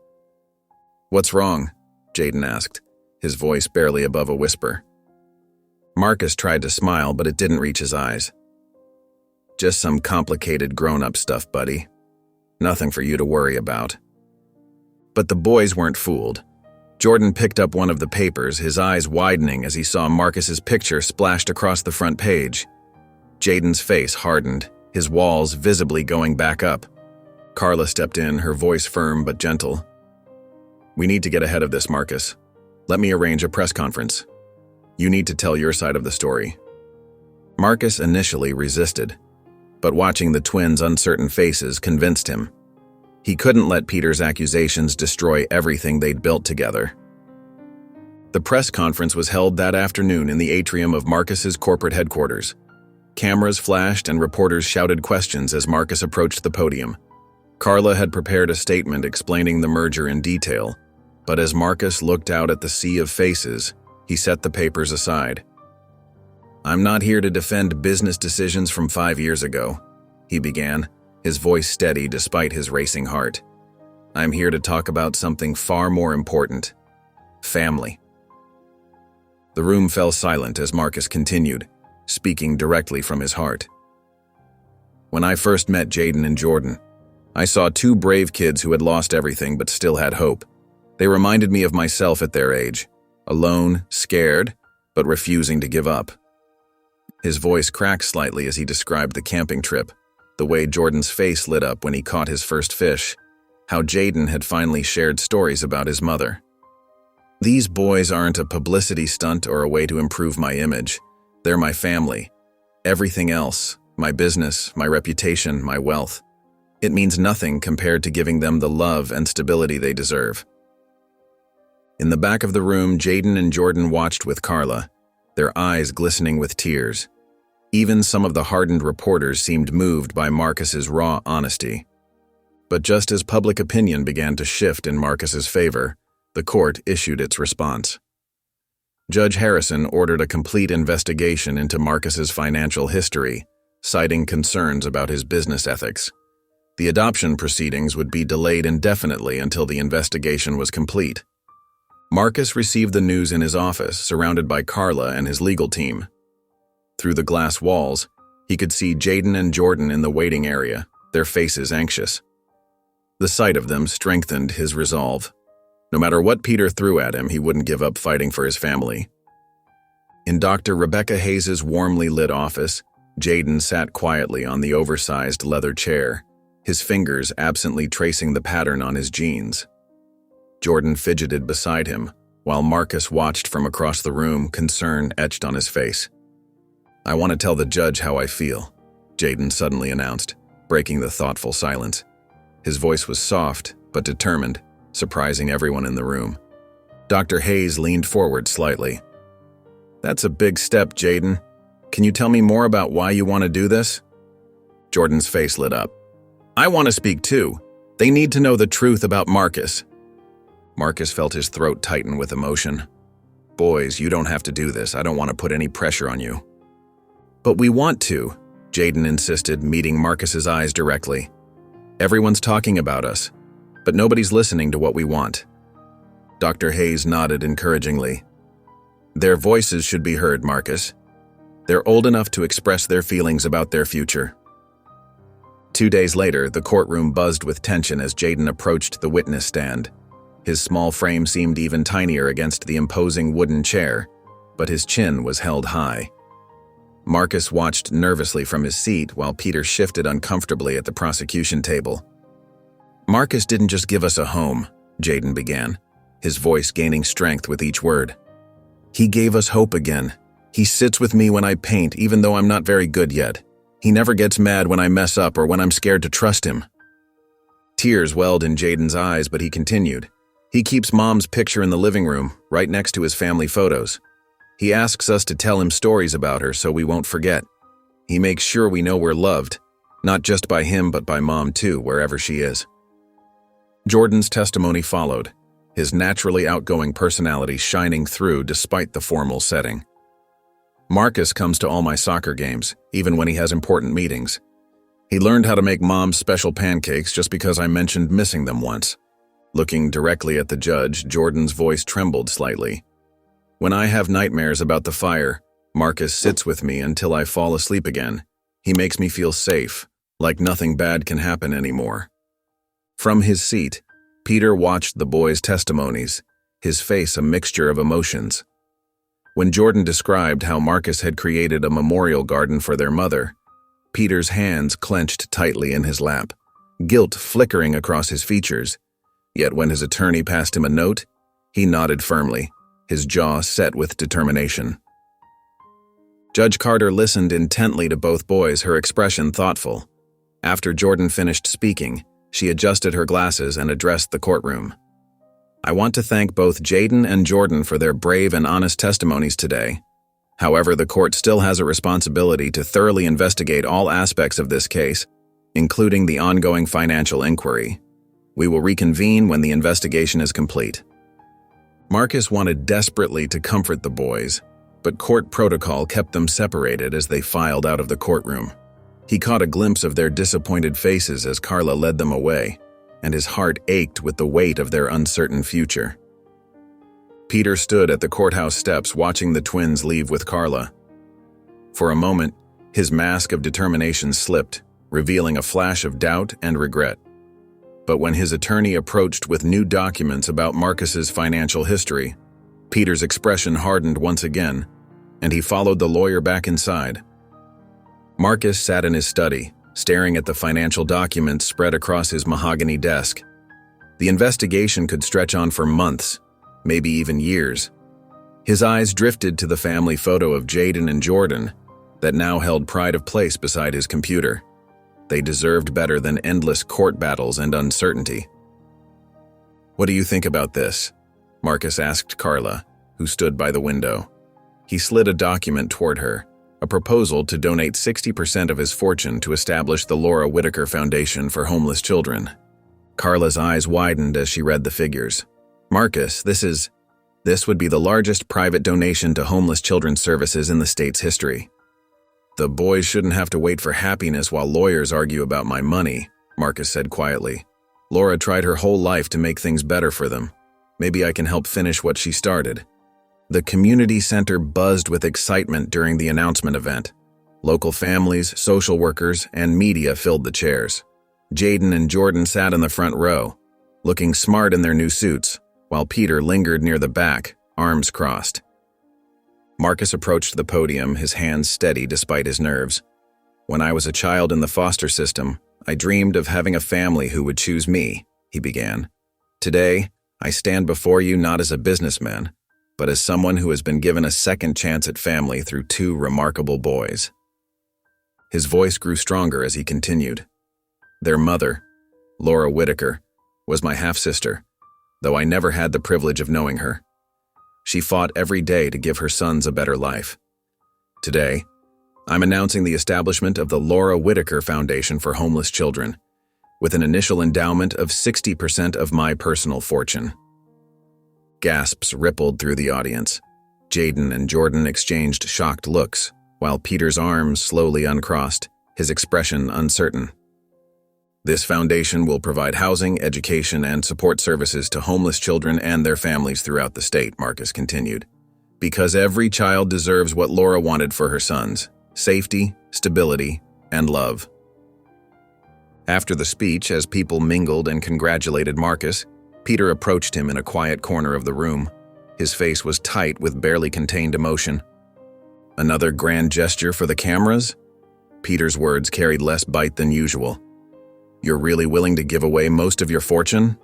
"What's wrong?" Jaden asked, his voice barely above a whisper. Marcus tried to smile, but it didn't reach his eyes. "Just some complicated grown-up stuff, buddy. Nothing for you to worry about." But the boys weren't fooled. Jordan picked up one of the papers, his eyes widening as he saw Marcus's picture splashed across the front page. Jaden's face hardened, his walls visibly going back up. Carla stepped in, her voice firm but gentle. "We need to get ahead of this, Marcus. Let me arrange a press conference. You need to tell your side of the story." Marcus initially resisted, but watching the twins' uncertain faces convinced him. He couldn't let Peter's accusations destroy everything they'd built together. The press conference was held that afternoon in the atrium of Marcus's corporate headquarters. Cameras flashed and reporters shouted questions as Marcus approached the podium. Carla had prepared a statement explaining the merger in detail, but as Marcus looked out at the sea of faces, he set the papers aside. "I'm not here to defend business decisions from 5 years ago," he began, his voice steady despite his racing heart. "I'm here to talk about something far more important: family." The room fell silent as Marcus continued, speaking directly from his heart. "When I first met Jaden and Jordan, I saw two brave kids who had lost everything but still had hope. They reminded me of myself at their age, alone, scared, but refusing to give up." His voice cracked slightly as he described the camping trip, the way Jordan's face lit up when he caught his first fish, how Jaden had finally shared stories about his mother. "These boys aren't a publicity stunt or a way to improve my image. They're my family. Everything else, my business, my reputation, my wealth, it means nothing compared to giving them the love and stability they deserve." In the back of the room, Jaden and Jordan watched with Carla, their eyes glistening with tears. Even some of the hardened reporters seemed moved by Marcus's raw honesty. But just as public opinion began to shift in Marcus's favor, the court issued its response. Judge Harrison ordered a complete investigation into Marcus's financial history, citing concerns about his business ethics. The adoption proceedings would be delayed indefinitely until the investigation was complete. Marcus received the news in his office, surrounded by Carla and his legal team. Through the glass walls, he could see Jaden and Jordan in the waiting area, their faces anxious. The sight of them strengthened his resolve. No matter what Peter threw at him, he wouldn't give up fighting for his family. In Dr. Rebecca Hayes' warmly lit office, Jaden sat quietly on the oversized leather chair, his fingers absently tracing the pattern on his jeans. Jordan fidgeted beside him, while Marcus watched from across the room, concern etched on his face. "I want to tell the judge how I feel," Jaden suddenly announced, breaking the thoughtful silence. His voice was soft, but determined, surprising everyone in the room. Dr. Hayes leaned forward slightly. "That's a big step, Jaden. Can you tell me more about why you want to do this?" Jordan's face lit up. "I want to speak too. They need to know the truth about Marcus." Marcus felt his throat tighten with emotion. "Boys, you don't have to do this. I don't want to put any pressure on you." "But we want to," Jaden insisted, meeting Marcus's eyes directly. "Everyone's talking about us, but nobody's listening to what we want." Dr. Hayes nodded encouragingly. "Their voices should be heard, Marcus. They're old enough to express their feelings about their future." 2 days later, the courtroom buzzed with tension as Jaden approached the witness stand. His small frame seemed even tinier against the imposing wooden chair, but his chin was held high. Marcus watched nervously from his seat while Peter shifted uncomfortably at the prosecution table. "Marcus didn't just give us a home," Jaden began, his voice gaining strength with each word. "He gave us hope again. He sits with me when I paint, even though I'm not very good yet. He never gets mad when I mess up or when I'm scared to trust him." Tears welled in Jaden's eyes, but he continued. "He keeps Mom's picture in the living room, right next to his family photos. He asks us to tell him stories about her so we won't forget. He makes sure we know we're loved, not just by him but by Mom too, wherever she is." Jordan's testimony followed, his naturally outgoing personality shining through despite the formal setting. Marcus comes to all my soccer games, even when he has important meetings. He learned how to make Mom's special pancakes just because I mentioned missing them once. Looking directly at the judge, Jordan's voice trembled slightly. When I have nightmares about the fire, Marcus sits with me until I fall asleep again. He makes me feel safe, like nothing bad can happen anymore. From his seat, Peter watched the boys' testimonies, his face a mixture of emotions. When Jordan described how Marcus had created a memorial garden for their mother, Peter's hands clenched tightly in his lap, guilt flickering across his features. Yet when his attorney passed him a note, he nodded firmly, his jaw set with determination. Judge Carter listened intently to both boys, her expression thoughtful. After Jordan finished speaking, she adjusted her glasses and addressed the courtroom. I want to thank both Jaden and Jordan for their brave and honest testimonies today. However, the court still has a responsibility to thoroughly investigate all aspects of this case, including the ongoing financial inquiry. We will reconvene when the investigation is complete. Marcus wanted desperately to comfort the boys, but court protocol kept them separated as they filed out of the courtroom. He caught a glimpse of their disappointed faces as Carla led them away, and his heart ached with the weight of their uncertain future. Peter stood at the courthouse steps watching the twins leave with Carla. For a moment, his mask of determination slipped, revealing a flash of doubt and regret. But when his attorney approached with new documents about Marcus's financial history, Peter's expression hardened once again, and he followed the lawyer back inside. Marcus sat in his study, staring at the financial documents spread across his mahogany desk. The investigation could stretch on for months, maybe even years. His eyes drifted to the family photo of Jaden and Jordan that now held pride of place beside his computer. They deserved better than endless court battles and uncertainty. "What do you think about this?" Marcus asked Carla, who stood by the window. He slid a document toward her, a proposal to donate 60% of his fortune to establish the Laura Whitaker Foundation for Homeless Children. Carla's eyes widened as she read the figures. "Marcus, this would be the largest private donation to homeless children's services in the state's history." "The boys shouldn't have to wait for happiness while lawyers argue about my money," Marcus said quietly. "Laura tried her whole life to make things better for them. Maybe I can help finish what she started." The community center buzzed with excitement during the announcement event. Local families, social workers, and media filled the chairs. Jaden and Jordan sat in the front row, looking smart in their new suits, while Peter lingered near the back, arms crossed. Marcus approached the podium, his hands steady despite his nerves. "When I was a child in the foster system, I dreamed of having a family who would choose me," he began. "Today, I stand before you not as a businessman, but as someone who has been given a second chance at family through two remarkable boys." His voice grew stronger as he continued. "Their mother, Laura Whitaker, was my half-sister, though I never had the privilege of knowing her. She fought every day to give her sons a better life. Today, I'm announcing the establishment of the Laura Whitaker Foundation for Homeless Children, with an initial endowment of 60% of my personal fortune." Gasps rippled through the audience. Jaden and Jordan exchanged shocked looks, while Peter's arms slowly uncrossed, his expression uncertain. "This foundation will provide housing, education, and support services to homeless children and their families throughout the state," Marcus continued. "Because every child deserves what Laura wanted for her sons: safety, stability, and love." After the speech, as people mingled and congratulated Marcus, Peter approached him in a quiet corner of the room. His face was tight with barely contained emotion. "Another grand gesture for the cameras?" Peter's words carried less bite than usual. "You're really willing to give away most of your fortune?"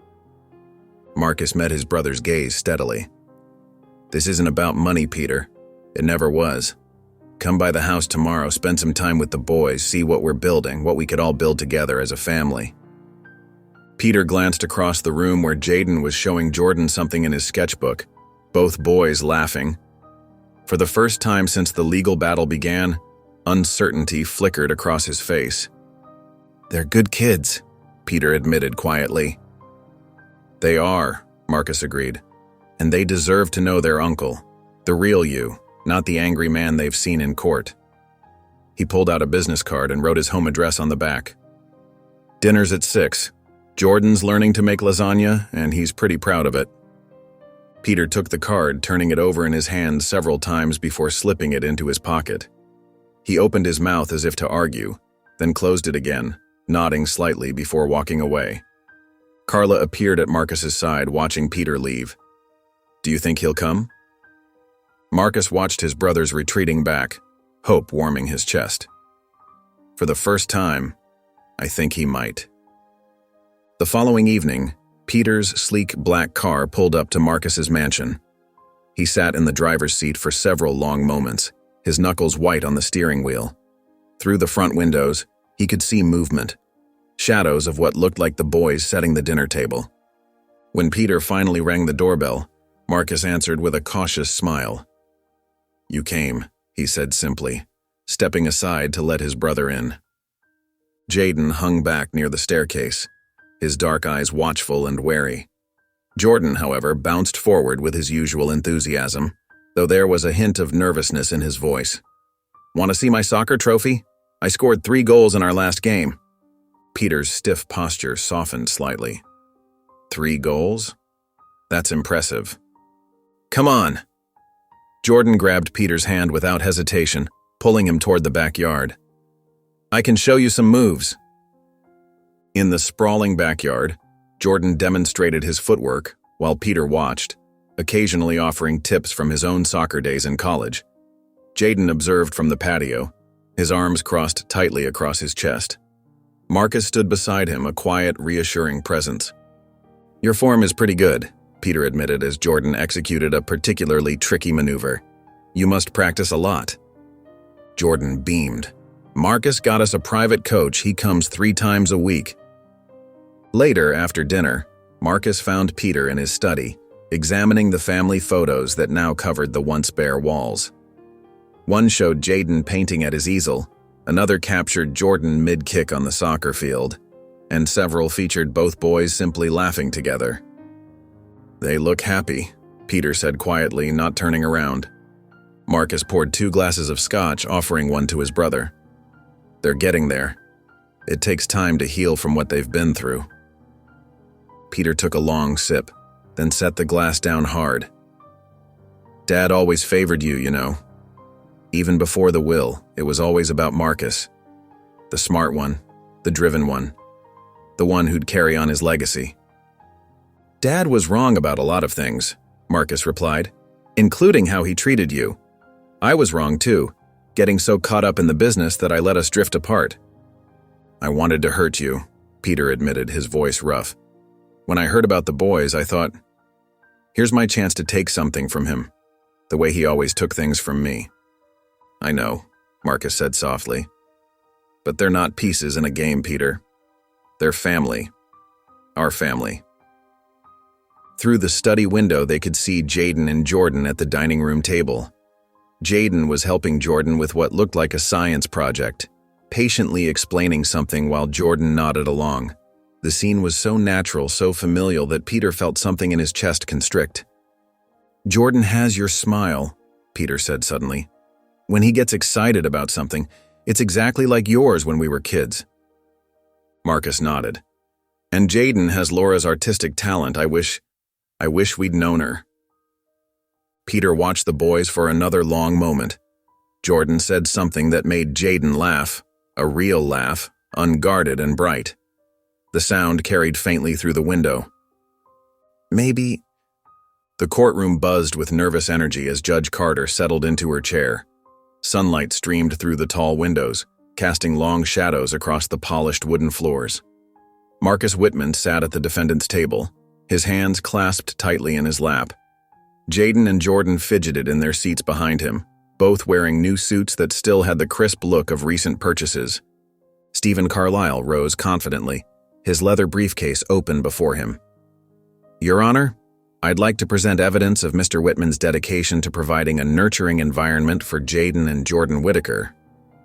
Marcus met his brother's gaze steadily. "This isn't about money, Peter. It never was. Come by the house tomorrow, spend some time with the boys, see what we're building, what we could all build together as a family." Peter glanced across the room where Jaden was showing Jordan something in his sketchbook, both boys laughing. For the first time since the legal battle began, uncertainty flickered across his face. "They're good kids," Peter admitted quietly. "They are," Marcus agreed, "and they deserve to know their uncle, the real you, not the angry man they've seen in court. He pulled out a business card and wrote his home address on the back. Dinner's at 6. Jordan's learning to make lasagna, and he's pretty proud of it. Peter took the card, turning it over in his hand several times before slipping it into his pocket. He opened his mouth as if to argue, then closed it again, nodding slightly before walking away. Carla appeared at Marcus's side, watching Peter leave. "Do you think he'll come?" Marcus watched his brothers retreating back, hope warming his chest. "For the first time, I think he might." The following evening, Peter's sleek black car pulled up to Marcus's mansion. He sat in the driver's seat for several long moments, his knuckles white on the steering wheel. Through the front windows, he could see movement, shadows of what looked like the boys setting the dinner table. When Peter finally rang the doorbell, Marcus answered with a cautious smile. "You came," he said simply, stepping aside to let his brother in. Jaden hung back near the staircase, his dark eyes watchful and wary. Jordan, however, bounced forward with his usual enthusiasm, though there was a hint of nervousness in his voice. "Want to see my soccer trophy? I scored 3 goals in our last game." Peter's stiff posture softened slightly. 3 goals? That's impressive. "Come on." Jordan grabbed Peter's hand without hesitation, pulling him toward the backyard. "I can show you some moves." In the sprawling backyard, Jordan demonstrated his footwork while Peter watched, occasionally offering tips from his own soccer days in college. Jaden observed from the patio, his arms crossed tightly across his chest. Marcus stood beside him, a quiet, reassuring presence. "Your form is pretty good," Peter admitted as Jordan executed a particularly tricky maneuver. "You must practice a lot." Jordan beamed. "Marcus got us a private coach. He comes 3 times a week." Later, after dinner, Marcus found Peter in his study, examining the family photos that now covered the once bare walls. One showed Jaden painting at his easel, another captured Jordan mid-kick on the soccer field, and several featured both boys simply laughing together. "They look happy," Peter said quietly, not turning around. Marcus poured 2 glasses of scotch, offering one to his brother. "They're getting there. It takes time to heal from what they've been through." Peter took a long sip, then set the glass down hard. "Dad always favored you, you know. Even before the will, it was always about Marcus. The smart one, the driven one, the one who'd carry on his legacy." "Dad was wrong about a lot of things," Marcus replied, "including how he treated you. I was wrong too, getting so caught up in the business that I let us drift apart." "I wanted to hurt you," Peter admitted, his voice rough. "When I heard about the boys, I thought, here's my chance to take something from him, the way he always took things from me." "I know," Marcus said softly. "But they're not pieces in a game, Peter. They're family. Our family." Through the study window, they could see Jaden and Jordan at the dining room table. Jaden was helping Jordan with what looked like a science project, patiently explaining something while Jordan nodded along. The scene was so natural, so familial, that Peter felt something in his chest constrict. "Jordan has your smile," Peter said suddenly. "When he gets excited about something, it's exactly like yours when we were kids." Marcus nodded. "And Jaden has Laura's artistic talent. I wish we'd known her." Peter watched the boys for another long moment. Jordan said something that made Jaden laugh, a real laugh, unguarded and bright. The sound carried faintly through the window. "Maybe—" The courtroom buzzed with nervous energy as Judge Carter settled into her chair. Sunlight streamed through the tall windows, casting long shadows across the polished wooden floors. Marcus Whitman sat at the defendant's table, his hands clasped tightly in his lap. Jaden and Jordan fidgeted in their seats behind him, both wearing new suits that still had the crisp look of recent purchases. Stephen Carlyle rose confidently, his leather briefcase open before him. "Your Honor, I'd like to present evidence of Mr. Whitman's dedication to providing a nurturing environment for Jaden and Jordan Whitaker."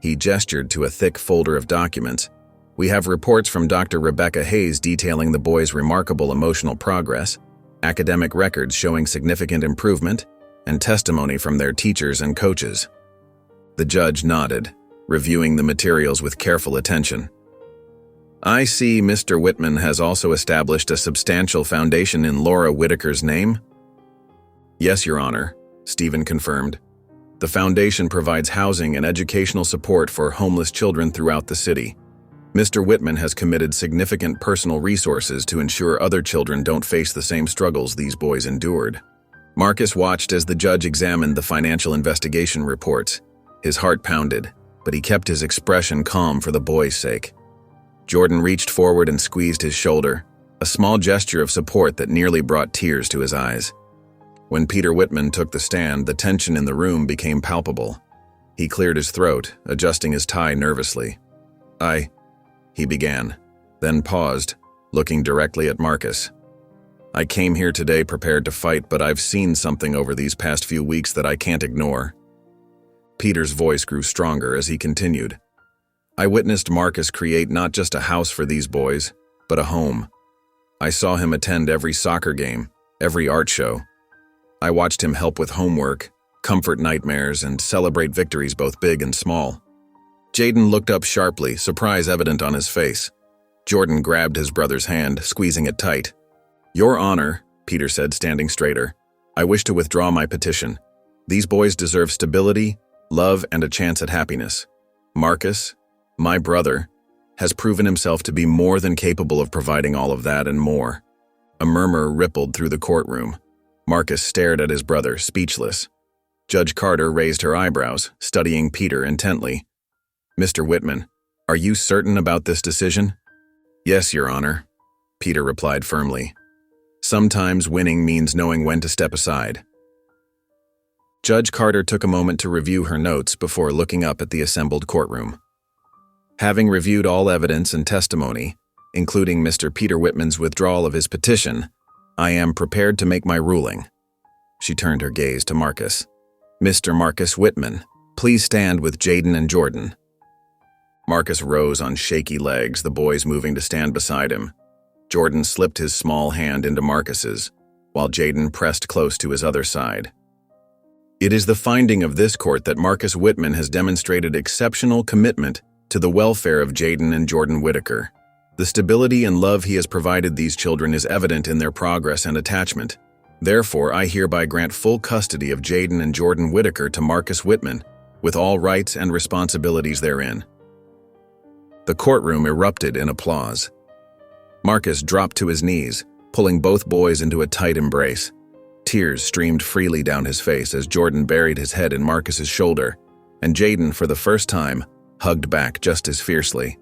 He gestured to a thick folder of documents. "We have reports from Dr. Rebecca Hayes detailing the boys' remarkable emotional progress, academic records showing significant improvement, and testimony from their teachers and coaches. The judge nodded, reviewing the materials with careful attention. I see Mr. Whitman has also established a substantial foundation in Laura Whitaker's name? Yes, Your Honor, Stephen confirmed. The foundation provides housing and educational support for homeless children throughout the city. Mr. Whitman has committed significant personal resources to ensure other children don't face the same struggles these boys endured. Marcus watched as the judge examined the financial investigation reports. His heart pounded, but he kept his expression calm for the boys' sake. Jordan reached forward and squeezed his shoulder, a small gesture of support that nearly brought tears to his eyes. When Peter Whitman took the stand, the tension in the room became palpable. He cleared his throat, adjusting his tie nervously. He began, then paused, looking directly at Marcus. I came here today prepared to fight, but I've seen something over these past few weeks that I can't ignore. Peter's voice grew stronger as he continued. I witnessed Marcus create not just a house for these boys, but a home. I saw him attend every soccer game, every art show. I watched him help with homework, comfort nightmares, and celebrate victories both big and small. Jaden looked up sharply, surprise evident on his face. Jordan grabbed his brother's hand, squeezing it tight. Your Honor, Peter said, standing straighter, I wish to withdraw my petition. These boys deserve stability, love, and a chance at happiness. Marcus, my brother, has proven himself to be more than capable of providing all of that and more. A murmur rippled through the courtroom. Marcus stared at his brother, speechless. Judge Carter raised her eyebrows, studying Peter intently. Mr. Whitman, are you certain about this decision? Yes, Your Honor, Peter replied firmly. Sometimes winning means knowing when to step aside. Judge Carter took a moment to review her notes before looking up at the assembled courtroom. Having reviewed all evidence and testimony, including Mr. Peter Whitman's withdrawal of his petition, I am prepared to make my ruling. She turned her gaze to Marcus. Mr. Marcus Whitman, please stand with Jaden and Jordan. Marcus rose on shaky legs, the boys moving to stand beside him. Jordan slipped his small hand into Marcus's, while Jaden pressed close to his other side. It is the finding of this court that Marcus Whitman has demonstrated exceptional commitment to the welfare of Jaden and Jordan Whitaker. The stability and love he has provided these children is evident in their progress and attachment. Therefore, I hereby grant full custody of Jaden and Jordan Whitaker to Marcus Whitman, with all rights and responsibilities therein. The courtroom erupted in applause. Marcus dropped to his knees, pulling both boys into a tight embrace. Tears streamed freely down his face as Jordan buried his head in Marcus's shoulder, and Jaden, for the first time, hugged back just as fiercely.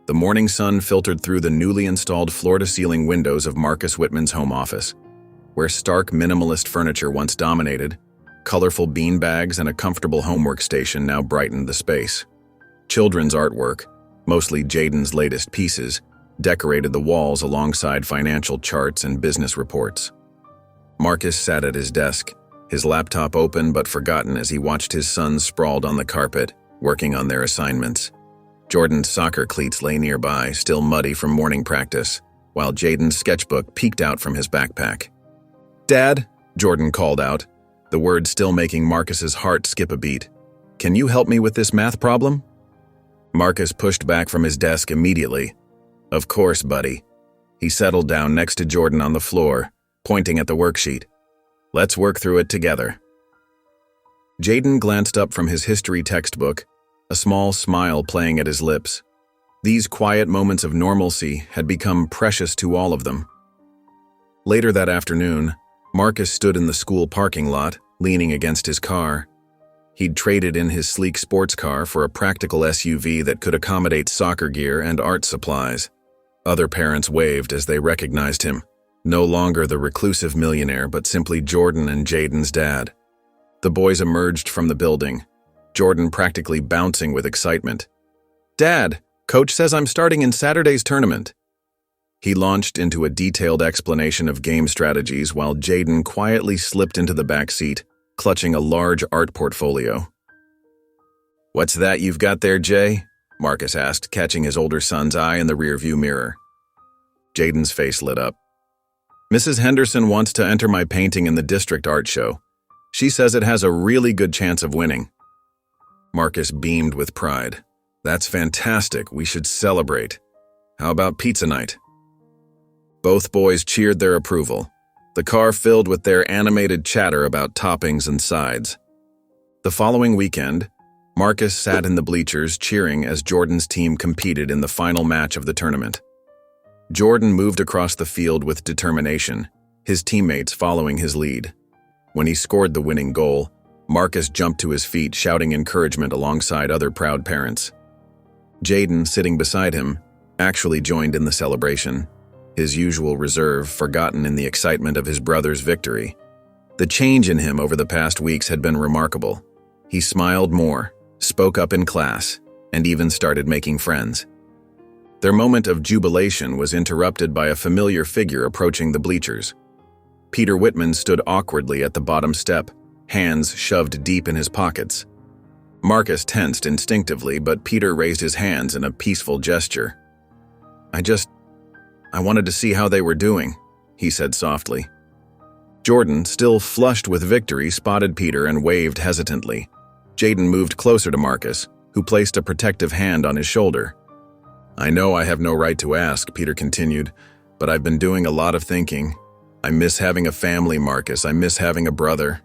The morning sun filtered through the newly installed floor-to-ceiling windows of Marcus Whitman's home office. Where stark minimalist furniture once dominated, colorful beanbags and a comfortable homework station now brightened the space. Children's artwork, mostly Jaden's latest pieces, decorated the walls alongside financial charts and business reports. Marcus sat at his desk, his laptop open but forgotten as he watched his sons sprawled on the carpet, working on their assignments. Jordan's soccer cleats lay nearby, still muddy from morning practice, while Jaden's sketchbook peeked out from his backpack. Dad, Jordan called out, the words still making Marcus's heart skip a beat. Can you help me with this math problem? Marcus pushed back from his desk immediately. Of course, buddy. He settled down next to Jordan on the floor, pointing at the worksheet. Let's work through it together. Jaden glanced up from his history textbook, a small smile playing at his lips. These quiet moments of normalcy had become precious to all of them. Later that afternoon, Marcus stood in the school parking lot, leaning against his car. He'd traded in his sleek sports car for a practical SUV that could accommodate soccer gear and art supplies. Other parents waved as they recognized him, no longer the reclusive millionaire, but simply Jordan and Jaden's dad. The boys emerged from the building, Jordan practically bouncing with excitement. Dad, Coach says I'm starting in Saturday's tournament. He launched into a detailed explanation of game strategies while Jaden quietly slipped into the back seat, clutching a large art portfolio. What's that you've got there, Jay? Marcus asked, catching his older son's eye in the rearview mirror. Jaden's face lit up. Mrs. Henderson wants to enter my painting in the district art show. She says it has a really good chance of winning. Marcus beamed with pride. That's fantastic. We should celebrate. How about pizza night? Both boys cheered their approval, the car filled with their animated chatter about toppings and sides. The following weekend, Marcus sat in the bleachers cheering as Jordan's team competed in the final match of the tournament. Jordan moved across the field with determination, his teammates following his lead. When he scored the winning goal, Marcus jumped to his feet shouting encouragement alongside other proud parents. Jaden, sitting beside him, actually joined in the celebration, his usual reserve forgotten in the excitement of his brother's victory. The change in him over the past weeks had been remarkable. He smiled more, spoke up in class, and even started making friends. Their moment of jubilation was interrupted by a familiar figure approaching the bleachers. Peter Whitman stood awkwardly at the bottom step, hands shoved deep in his pockets. Marcus tensed instinctively, but Peter raised his hands in a peaceful gesture. I wanted to see how they were doing, he said softly. Jordan, still flushed with victory, spotted Peter and waved hesitantly. Jaden moved closer to Marcus, who placed a protective hand on his shoulder. I know I have no right to ask, Peter continued, but I've been doing a lot of thinking. I miss having a family, Marcus. I miss having a brother.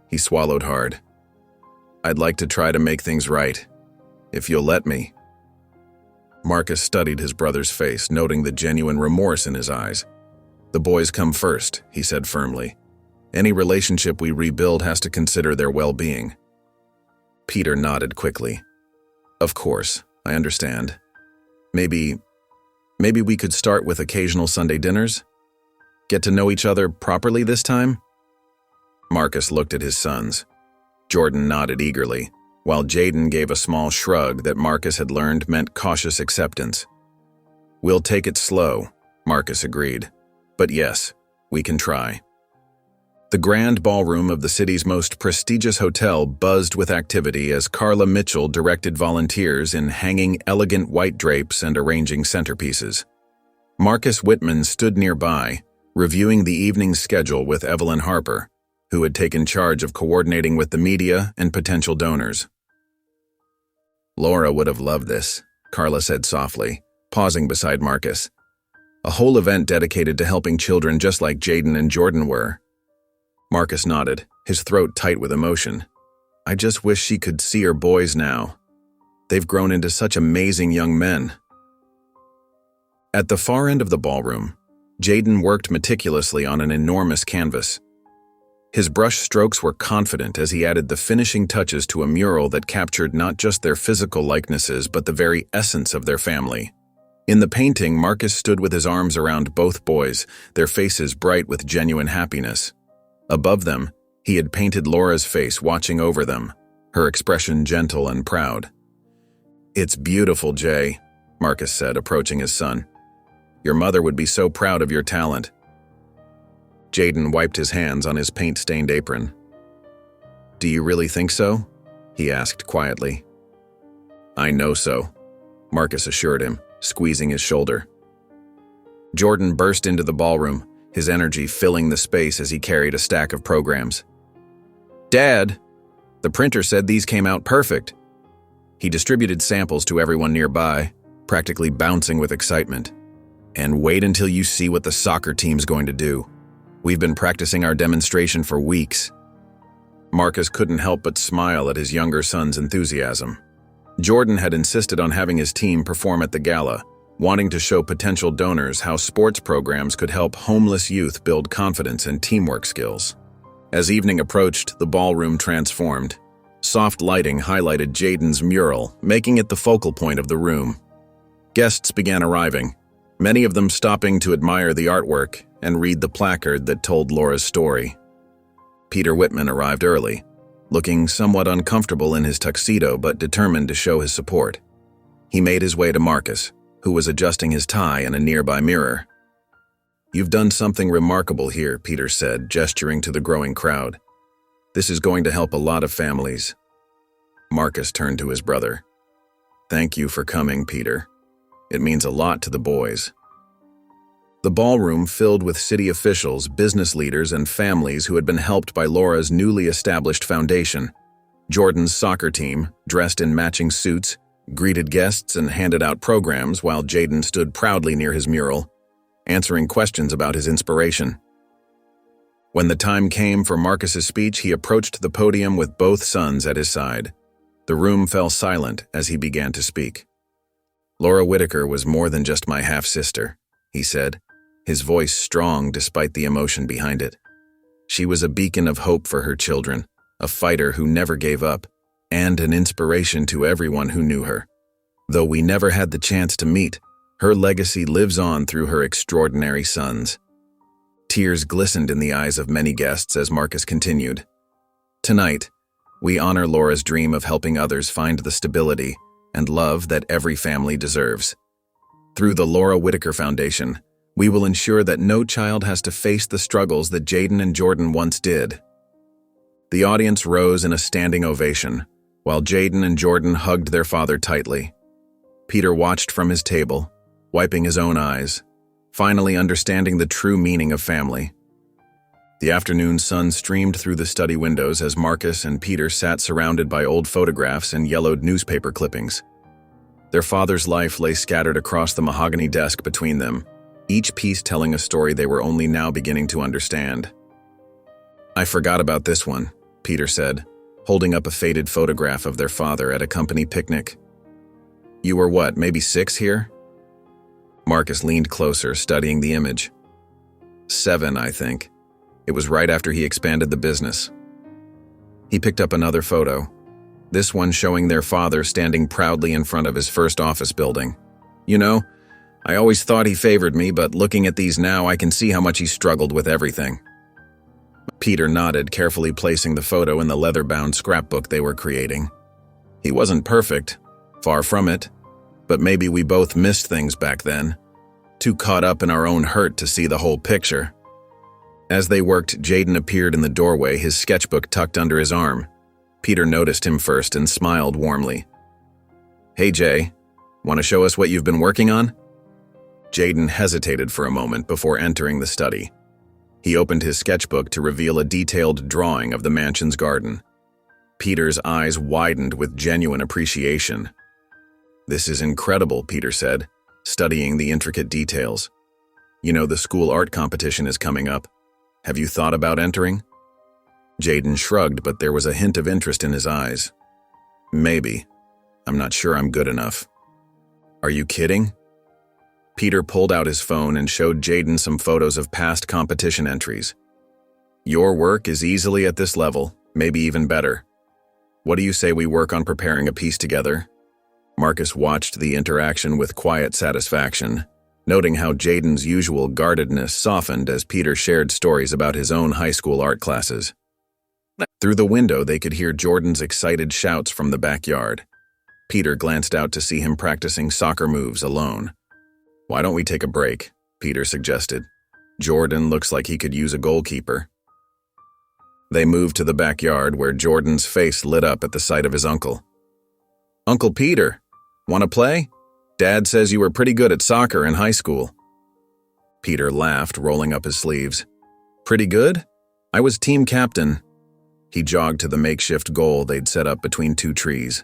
He swallowed hard. I'd like to try to make things right, if you'll let me. Marcus studied his brother's face, noting the genuine remorse in his eyes. The boys come first, he said firmly. Any relationship we rebuild has to consider their well-being. Peter nodded quickly. Of course, I understand. Maybe we could start with occasional Sunday dinners? Get to know each other properly this time? Marcus looked at his sons. Jordan nodded eagerly, while Jaden gave a small shrug that Marcus had learned meant cautious acceptance. We'll take it slow, Marcus agreed. But yes, we can try. The grand ballroom of the city's most prestigious hotel buzzed with activity as Carla Mitchell directed volunteers in hanging elegant white drapes and arranging centerpieces. Marcus Whitman stood nearby, reviewing the evening's schedule with Evelyn Harper, who had taken charge of coordinating with the media and potential donors. Laura would have loved this, Carla said softly, pausing beside Marcus. A whole event dedicated to helping children just like Jaden and Jordan were. Marcus nodded, his throat tight with emotion. I just wish she could see her boys now. They've grown into such amazing young men. At the far end of the ballroom, Jaden worked meticulously on an enormous canvas. His brush strokes were confident as he added the finishing touches to a mural that captured not just their physical likenesses but the very essence of their family. In the painting, Marcus stood with his arms around both boys, their faces bright with genuine happiness. Above them, he had painted Laura's face watching over them, her expression gentle and proud. It's beautiful, Jay, Marcus said, approaching his son. Your mother would be so proud of your talent. Jaden wiped his hands on his paint-stained apron. Do you really think so? He asked quietly. I know so, Marcus assured him, squeezing his shoulder. Jordan burst into the ballroom, his energy filling the space as he carried a stack of programs. Dad, the printer said these came out perfect. He distributed samples to everyone nearby, practically bouncing with excitement. And wait until you see what the soccer team's going to do. We've been practicing our demonstration for weeks. Marcus couldn't help but smile at his younger son's enthusiasm. Jordan had insisted on having his team perform at the gala, wanting to show potential donors how sports programs could help homeless youth build confidence and teamwork skills. As evening approached, the ballroom transformed. Soft lighting highlighted Jaden's mural, making it the focal point of the room. Guests began arriving, many of them stopping to admire the artwork and read the placard that told Laura's story. Peter Whitman arrived early, looking somewhat uncomfortable in his tuxedo but determined to show his support. He made his way to Marcus, who was adjusting his tie in a nearby mirror. You've done something remarkable here, Peter said, gesturing to the growing crowd. This is going to help a lot of families. Marcus turned to his brother. Thank you for coming, Peter. It means a lot to the boys. The ballroom filled with city officials, business leaders, and families who had been helped by Laura's newly established foundation. Jordan's soccer team, dressed in matching suits, greeted guests and handed out programs while Jaden stood proudly near his mural, answering questions about his inspiration. When the time came for Marcus's speech, he approached the podium with both sons at his side. The room fell silent as he began to speak. "Laura Whitaker was more than just my half-sister," he said, his voice strong despite the emotion behind it. "She was a beacon of hope for her children, a fighter who never gave up, and an inspiration to everyone who knew her. Though we never had the chance to meet, her legacy lives on through her extraordinary sons." Tears glistened in the eyes of many guests as Marcus continued. "Tonight, we honor Laura's dream of helping others find the stability and love that every family deserves. Through the Laura Whitaker Foundation, we will ensure that no child has to face the struggles that Jaden and Jordan once did." The audience rose in a standing ovation, while Jaden and Jordan hugged their father tightly. Peter watched from his table, wiping his own eyes, finally understanding the true meaning of family. The afternoon sun streamed through the study windows as Marcus and Peter sat surrounded by old photographs and yellowed newspaper clippings. Their father's life lay scattered across the mahogany desk between them, each piece telling a story they were only now beginning to understand. "I forgot about this one," Peter said, holding up a faded photograph of their father at a company picnic. "You were what, maybe 6 here?" Marcus leaned closer, studying the image. 7, I think. It was right after he expanded the business. He picked up another photo, this one showing their father standing proudly in front of his first office building. "You know, I always thought he favored me, but looking at these now, I can see how much he struggled with everything." Peter nodded, carefully placing the photo in the leather-bound scrapbook they were creating. "He wasn't perfect, far from it. But maybe we both missed things back then, too caught up in our own hurt to see the whole picture." As they worked, Jaden appeared in the doorway, his sketchbook tucked under his arm. Peter noticed him first and smiled warmly. "Hey Jay, want to show us what you've been working on?" Jaden hesitated for a moment before entering the study. He opened his sketchbook to reveal a detailed drawing of the mansion's garden. Peter's eyes widened with genuine appreciation. "This is incredible," Peter said, studying the intricate details. "You know, the school art competition is coming up. Have you thought about entering?" Jaden shrugged, but there was a hint of interest in his eyes. "Maybe. I'm not sure I'm good enough." "Are you kidding?" Peter pulled out his phone and showed Jaden some photos of past competition entries. "Your work is easily at this level, maybe even better. What do you say we work on preparing a piece together?" Marcus watched the interaction with quiet satisfaction, noting how Jaden's usual guardedness softened as Peter shared stories about his own high school art classes. Through the window, they could hear Jordan's excited shouts from the backyard. Peter glanced out to see him practicing soccer moves alone. "Why don't we take a break?" Peter suggested. "Jordan looks like he could use a goalkeeper." They moved to the backyard where Jordan's face lit up at the sight of his uncle. "Uncle Peter, want to play? Dad says you were pretty good at soccer in high school." Peter laughed, rolling up his sleeves. "Pretty good? I was team captain." He jogged to the makeshift goal they'd set up between 2 trees.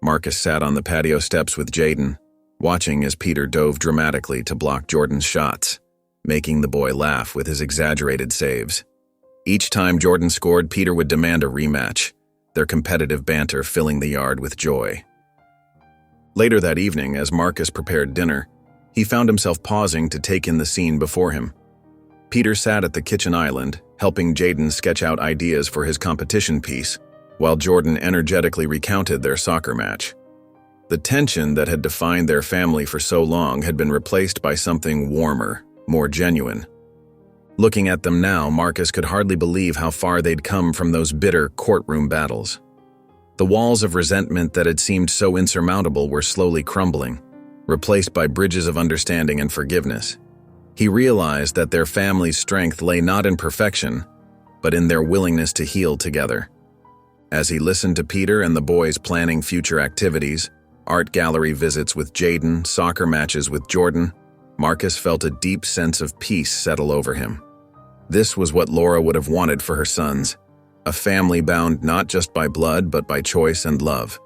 Marcus sat on the patio steps with Jaden, watching as Peter dove dramatically to block Jordan's shots, making the boy laugh with his exaggerated saves. Each time Jordan scored, Peter would demand a rematch, their competitive banter filling the yard with joy. Later that evening, as Marcus prepared dinner, he found himself pausing to take in the scene before him. Peter sat at the kitchen island, helping Jaden sketch out ideas for his competition piece, while Jordan energetically recounted their soccer match. The tension that had defined their family for so long had been replaced by something warmer, more genuine. Looking at them now, Marcus could hardly believe how far they'd come from those bitter courtroom battles. The walls of resentment that had seemed so insurmountable were slowly crumbling, replaced by bridges of understanding and forgiveness. He realized that their family's strength lay not in perfection, but in their willingness to heal together. As he listened to Peter and the boys planning future activities, art gallery visits with Jaden, soccer matches with Jordan, Marcus felt a deep sense of peace settle over him. This was what Laura would have wanted for her sons, a family bound not just by blood but by choice and love.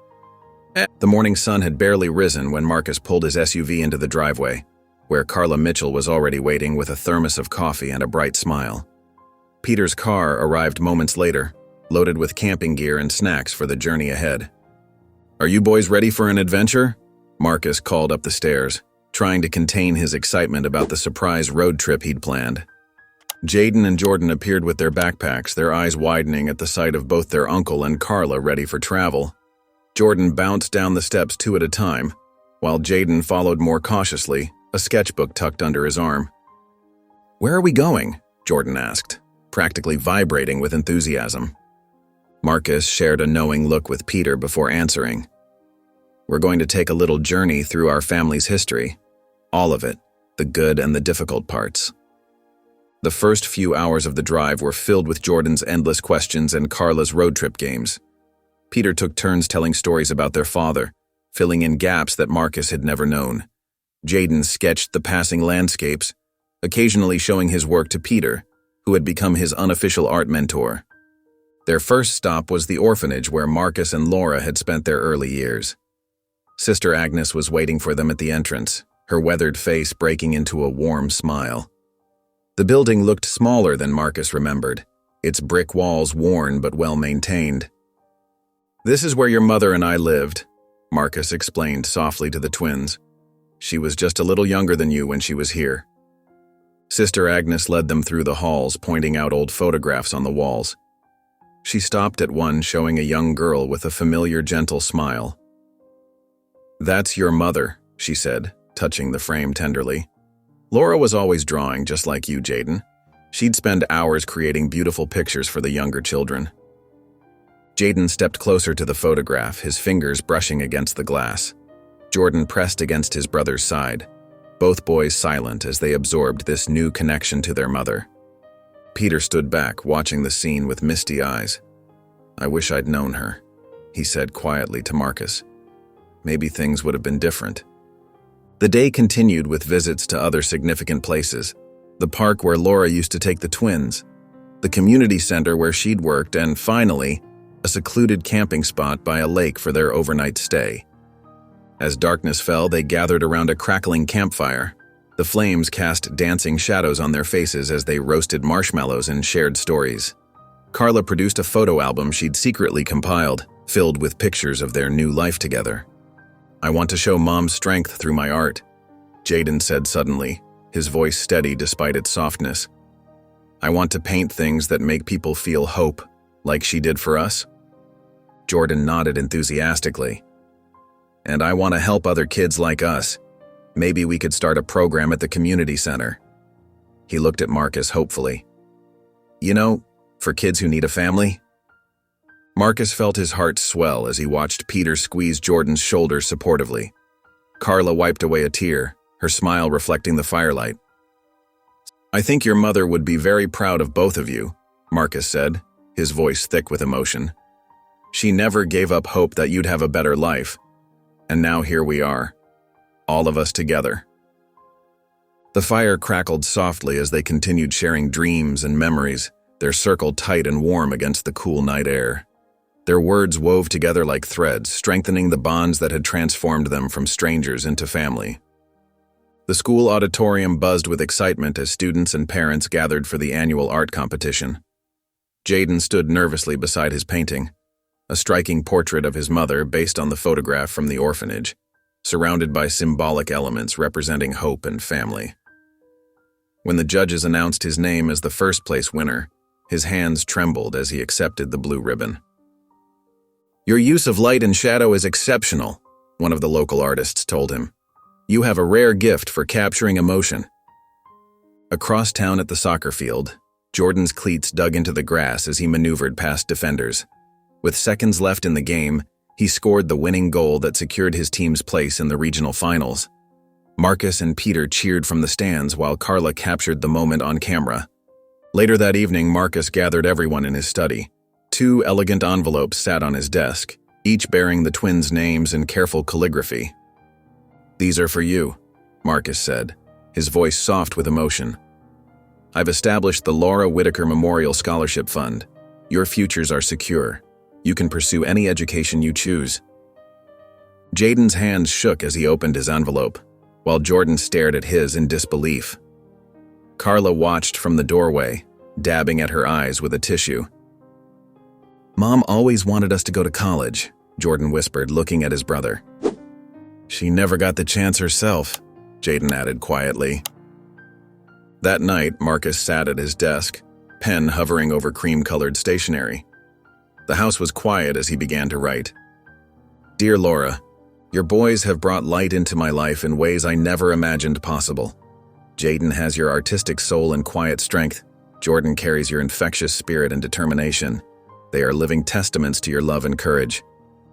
The morning sun had barely risen when Marcus pulled his SUV into the driveway, where Carla Mitchell was already waiting with a thermos of coffee and a bright smile. Peter's car arrived moments later, loaded with camping gear and snacks for the journey ahead. "Are you boys ready for an adventure?" Marcus called up the stairs, trying to contain his excitement about the surprise road trip he'd planned. Jaden and Jordan appeared with their backpacks, their eyes widening at the sight of both their uncle and Carla ready for travel. Jordan bounced down the steps 2 at a time, while Jaden followed more cautiously, a sketchbook tucked under his arm. "Where are we going?" Jordan asked, practically vibrating with enthusiasm. Marcus shared a knowing look with Peter before answering. "We're going to take a little journey through our family's history. All of it, the good and the difficult parts." The first few hours of the drive were filled with Jordan's endless questions and Carla's road trip games. Peter took turns telling stories about their father, filling in gaps that Marcus had never known. Jaden sketched the passing landscapes, occasionally showing his work to Peter, who had become his unofficial art mentor. Their first stop was the orphanage where Marcus and Laura had spent their early years. Sister Agnes was waiting for them at the entrance, her weathered face breaking into a warm smile. The building looked smaller than Marcus remembered, its brick walls worn but well-maintained. "This is where your mother and I lived," Marcus explained softly to the twins. "She was just a little younger than you when she was here." Sister Agnes led them through the halls, pointing out old photographs on the walls. She stopped at one showing a young girl with a familiar, gentle smile. "That's your mother," she said, touching the frame tenderly. "Laura was always drawing, just like you, Jaden. She'd spend hours creating beautiful pictures for the younger children." Jaden stepped closer to the photograph, his fingers brushing against the glass. Jordan pressed against his brother's side, both boys silent as they absorbed this new connection to their mother. Peter stood back, watching the scene with misty eyes. "I wish I'd known her," he said quietly to Marcus. "Maybe things would have been different." The day continued with visits to other significant places: the park where Laura used to take the twins, the community center where she'd worked, and finally, a secluded camping spot by a lake for their overnight stay. As darkness fell, they gathered around a crackling campfire. The flames cast dancing shadows on their faces as they roasted marshmallows and shared stories. Carla produced a photo album she'd secretly compiled, filled with pictures of their new life together. "I want to show Mom's strength through my art," Jaden said suddenly, his voice steady despite its softness. "I want to paint things that make people feel hope, like she did for us." Jordan nodded enthusiastically. "And I want to help other kids like us. Maybe we could start a program at the community center." He looked at Marcus hopefully. "You know, for kids who need a family?" Marcus felt his heart swell as he watched Peter squeeze Jordan's shoulder supportively. Carla wiped away a tear, her smile reflecting the firelight. "I think your mother would be very proud of both of you," Marcus said, his voice thick with emotion. "She never gave up hope that you'd have a better life. And now here we are, all of us together." The fire crackled softly as they continued sharing dreams and memories, their circle tight and warm against the cool night air. Their words wove together like threads, strengthening the bonds that had transformed them from strangers into family. The school auditorium buzzed with excitement as students and parents gathered for the annual art competition. Jaden stood nervously beside his painting, a striking portrait of his mother based on the photograph from the orphanage, surrounded by symbolic elements representing hope and family. When the judges announced his name as the first-place winner, his hands trembled as he accepted the blue ribbon. "Your use of light and shadow is exceptional," one of the local artists told him. "You have a rare gift for capturing emotion." Across town at the soccer field, Jordan's cleats dug into the grass as he maneuvered past defenders. With seconds left in the game, he scored the winning goal that secured his team's place in the regional finals. Marcus and Peter cheered from the stands while Carla captured the moment on camera. Later that evening, Marcus gathered everyone in his study. 2 elegant envelopes sat on his desk, each bearing the twins' names in careful calligraphy. "These are for you," Marcus said, his voice soft with emotion. "I've established the Laura Whitaker Memorial Scholarship Fund. Your futures are secure. You can pursue any education you choose." Jaden's hands shook as he opened his envelope, while Jordan stared at his in disbelief. Carla watched from the doorway, dabbing at her eyes with a tissue. "Mom always wanted us to go to college," Jordan whispered, looking at his brother. "She never got the chance herself," Jaden added quietly. That night, Marcus sat at his desk, pen hovering over cream-colored stationery. The house was quiet as he began to write. "Dear Laura, your boys have brought light into my life in ways I never imagined possible. Jaden has your artistic soul and quiet strength. Jordan carries your infectious spirit and determination. They are living testaments to your love and courage.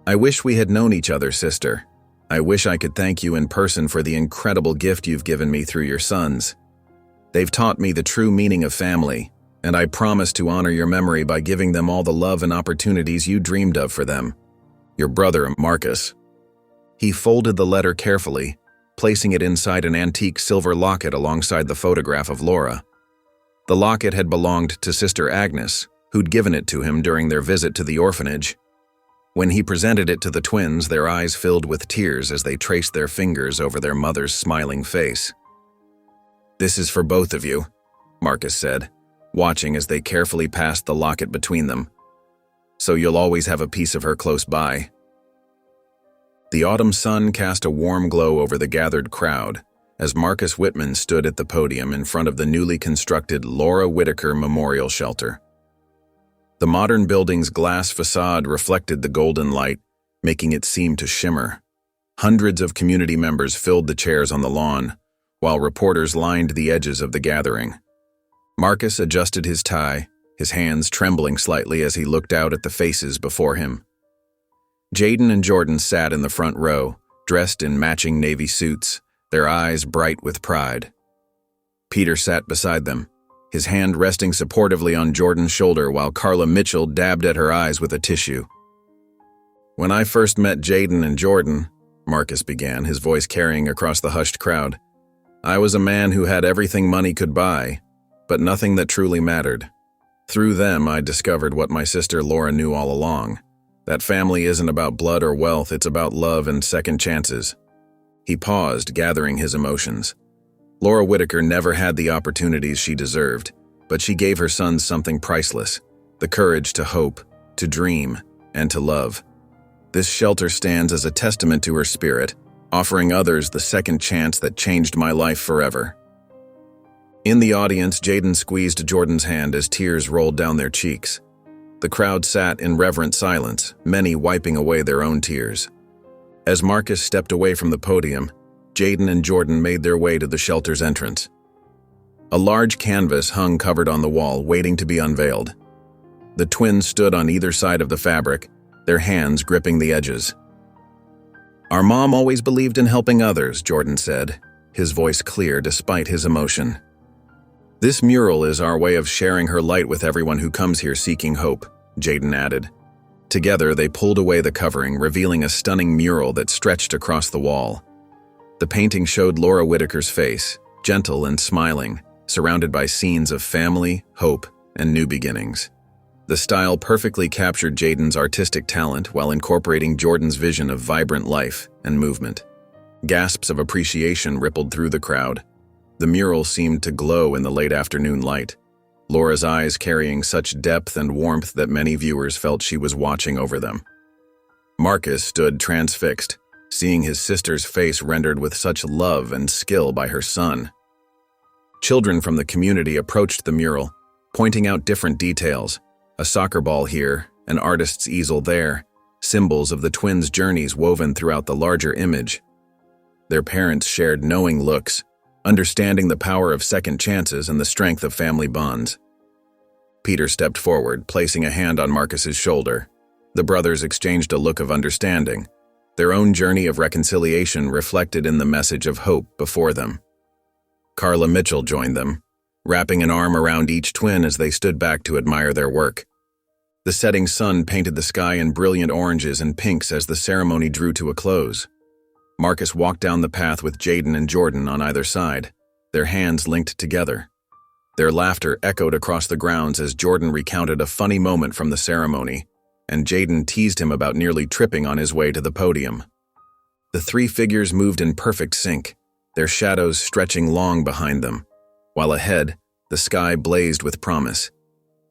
I wish we had known each other, sister. I wish I could thank you in person for the incredible gift you've given me through your sons. They've taught me the true meaning of family, and I promise to honor your memory by giving them all the love and opportunities you dreamed of for them. Your brother, Marcus." He folded the letter carefully, placing it inside an antique silver locket alongside the photograph of Laura. The locket had belonged to Sister Agnes, who'd given it to him during their visit to the orphanage. When he presented it to the twins, their eyes filled with tears as they traced their fingers over their mother's smiling face. "This is for both of you," Marcus said, watching as they carefully passed the locket between them. "So you'll always have a piece of her close by." The autumn sun cast a warm glow over the gathered crowd as Marcus Whitman stood at the podium in front of the newly constructed Laura Whitaker Memorial Shelter. The modern building's glass facade reflected the golden light, making it seem to shimmer. Hundreds of community members filled the chairs on the lawn, while reporters lined the edges of the gathering. Marcus adjusted his tie, his hands trembling slightly as he looked out at the faces before him. Jaden and Jordan sat in the front row, dressed in matching navy suits, their eyes bright with pride. Peter sat beside them, his hand resting supportively on Jordan's shoulder while Carla Mitchell dabbed at her eyes with a tissue. "When I first met Jaden and Jordan," Marcus began, his voice carrying across the hushed crowd, "I was a man who had everything money could buy, but nothing that truly mattered. Through them, I discovered what my sister Laura knew all along. That family isn't about blood or wealth, it's about love and second chances." He paused, gathering his emotions. Laura Whitaker never had the opportunities she deserved, but she gave her sons something priceless: the courage to hope, to dream, and to love. This shelter stands as a testament to her spirit, offering others the second chance that changed my life forever. In the audience, Jaden squeezed Jordan's hand as tears rolled down their cheeks. The crowd sat in reverent silence, many wiping away their own tears. As Marcus stepped away from the podium, Jaden and Jordan made their way to the shelter's entrance. A large canvas hung covered on the wall, waiting to be unveiled. The twins stood on either side of the fabric, their hands gripping the edges. "Our mom always believed in helping others," Jordan said, his voice clear despite his emotion. "This mural is our way of sharing her light with everyone who comes here seeking hope," Jaden added. Together, they pulled away the covering, revealing a stunning mural that stretched across the wall. The painting showed Laura Whitaker's face, gentle and smiling, surrounded by scenes of family, hope, and new beginnings. The style perfectly captured Jaden's artistic talent while incorporating Jordan's vision of vibrant life and movement. Gasps of appreciation rippled through the crowd. The mural seemed to glow in the late afternoon light, Laura's eyes carrying such depth and warmth that many viewers felt she was watching over them. Marcus stood transfixed, seeing his sister's face rendered with such love and skill by her son. Children from the community approached the mural, pointing out different details: a soccer ball here, an artist's easel there, symbols of the twins' journeys woven throughout the larger image. Their parents shared knowing looks, understanding the power of second chances and the strength of family bonds. Peter stepped forward, placing a hand on Marcus's shoulder. The brothers exchanged a look of understanding, their own journey of reconciliation reflected in the message of hope before them. Carla Mitchell joined them, wrapping an arm around each twin as they stood back to admire their work. The setting sun painted the sky in brilliant oranges and pinks as the ceremony drew to a close. Marcus walked down the path with Jaden and Jordan on either side. their hands linked together. Their laughter echoed across the grounds as Jordan recounted a funny moment from the ceremony, and Jaden teased him about nearly tripping on his way to the podium. The three figures moved in perfect sync, their shadows stretching long behind them, while ahead, the sky blazed with promise.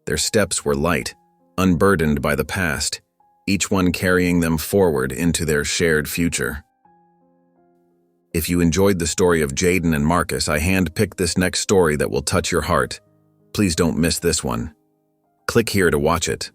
Their steps were light, unburdened by the past, each one carrying them forward into their shared future. If you enjoyed the story of Jaden and Marcus, I hand-picked this next story that will touch your heart. Please don't miss this one. Click here to watch it.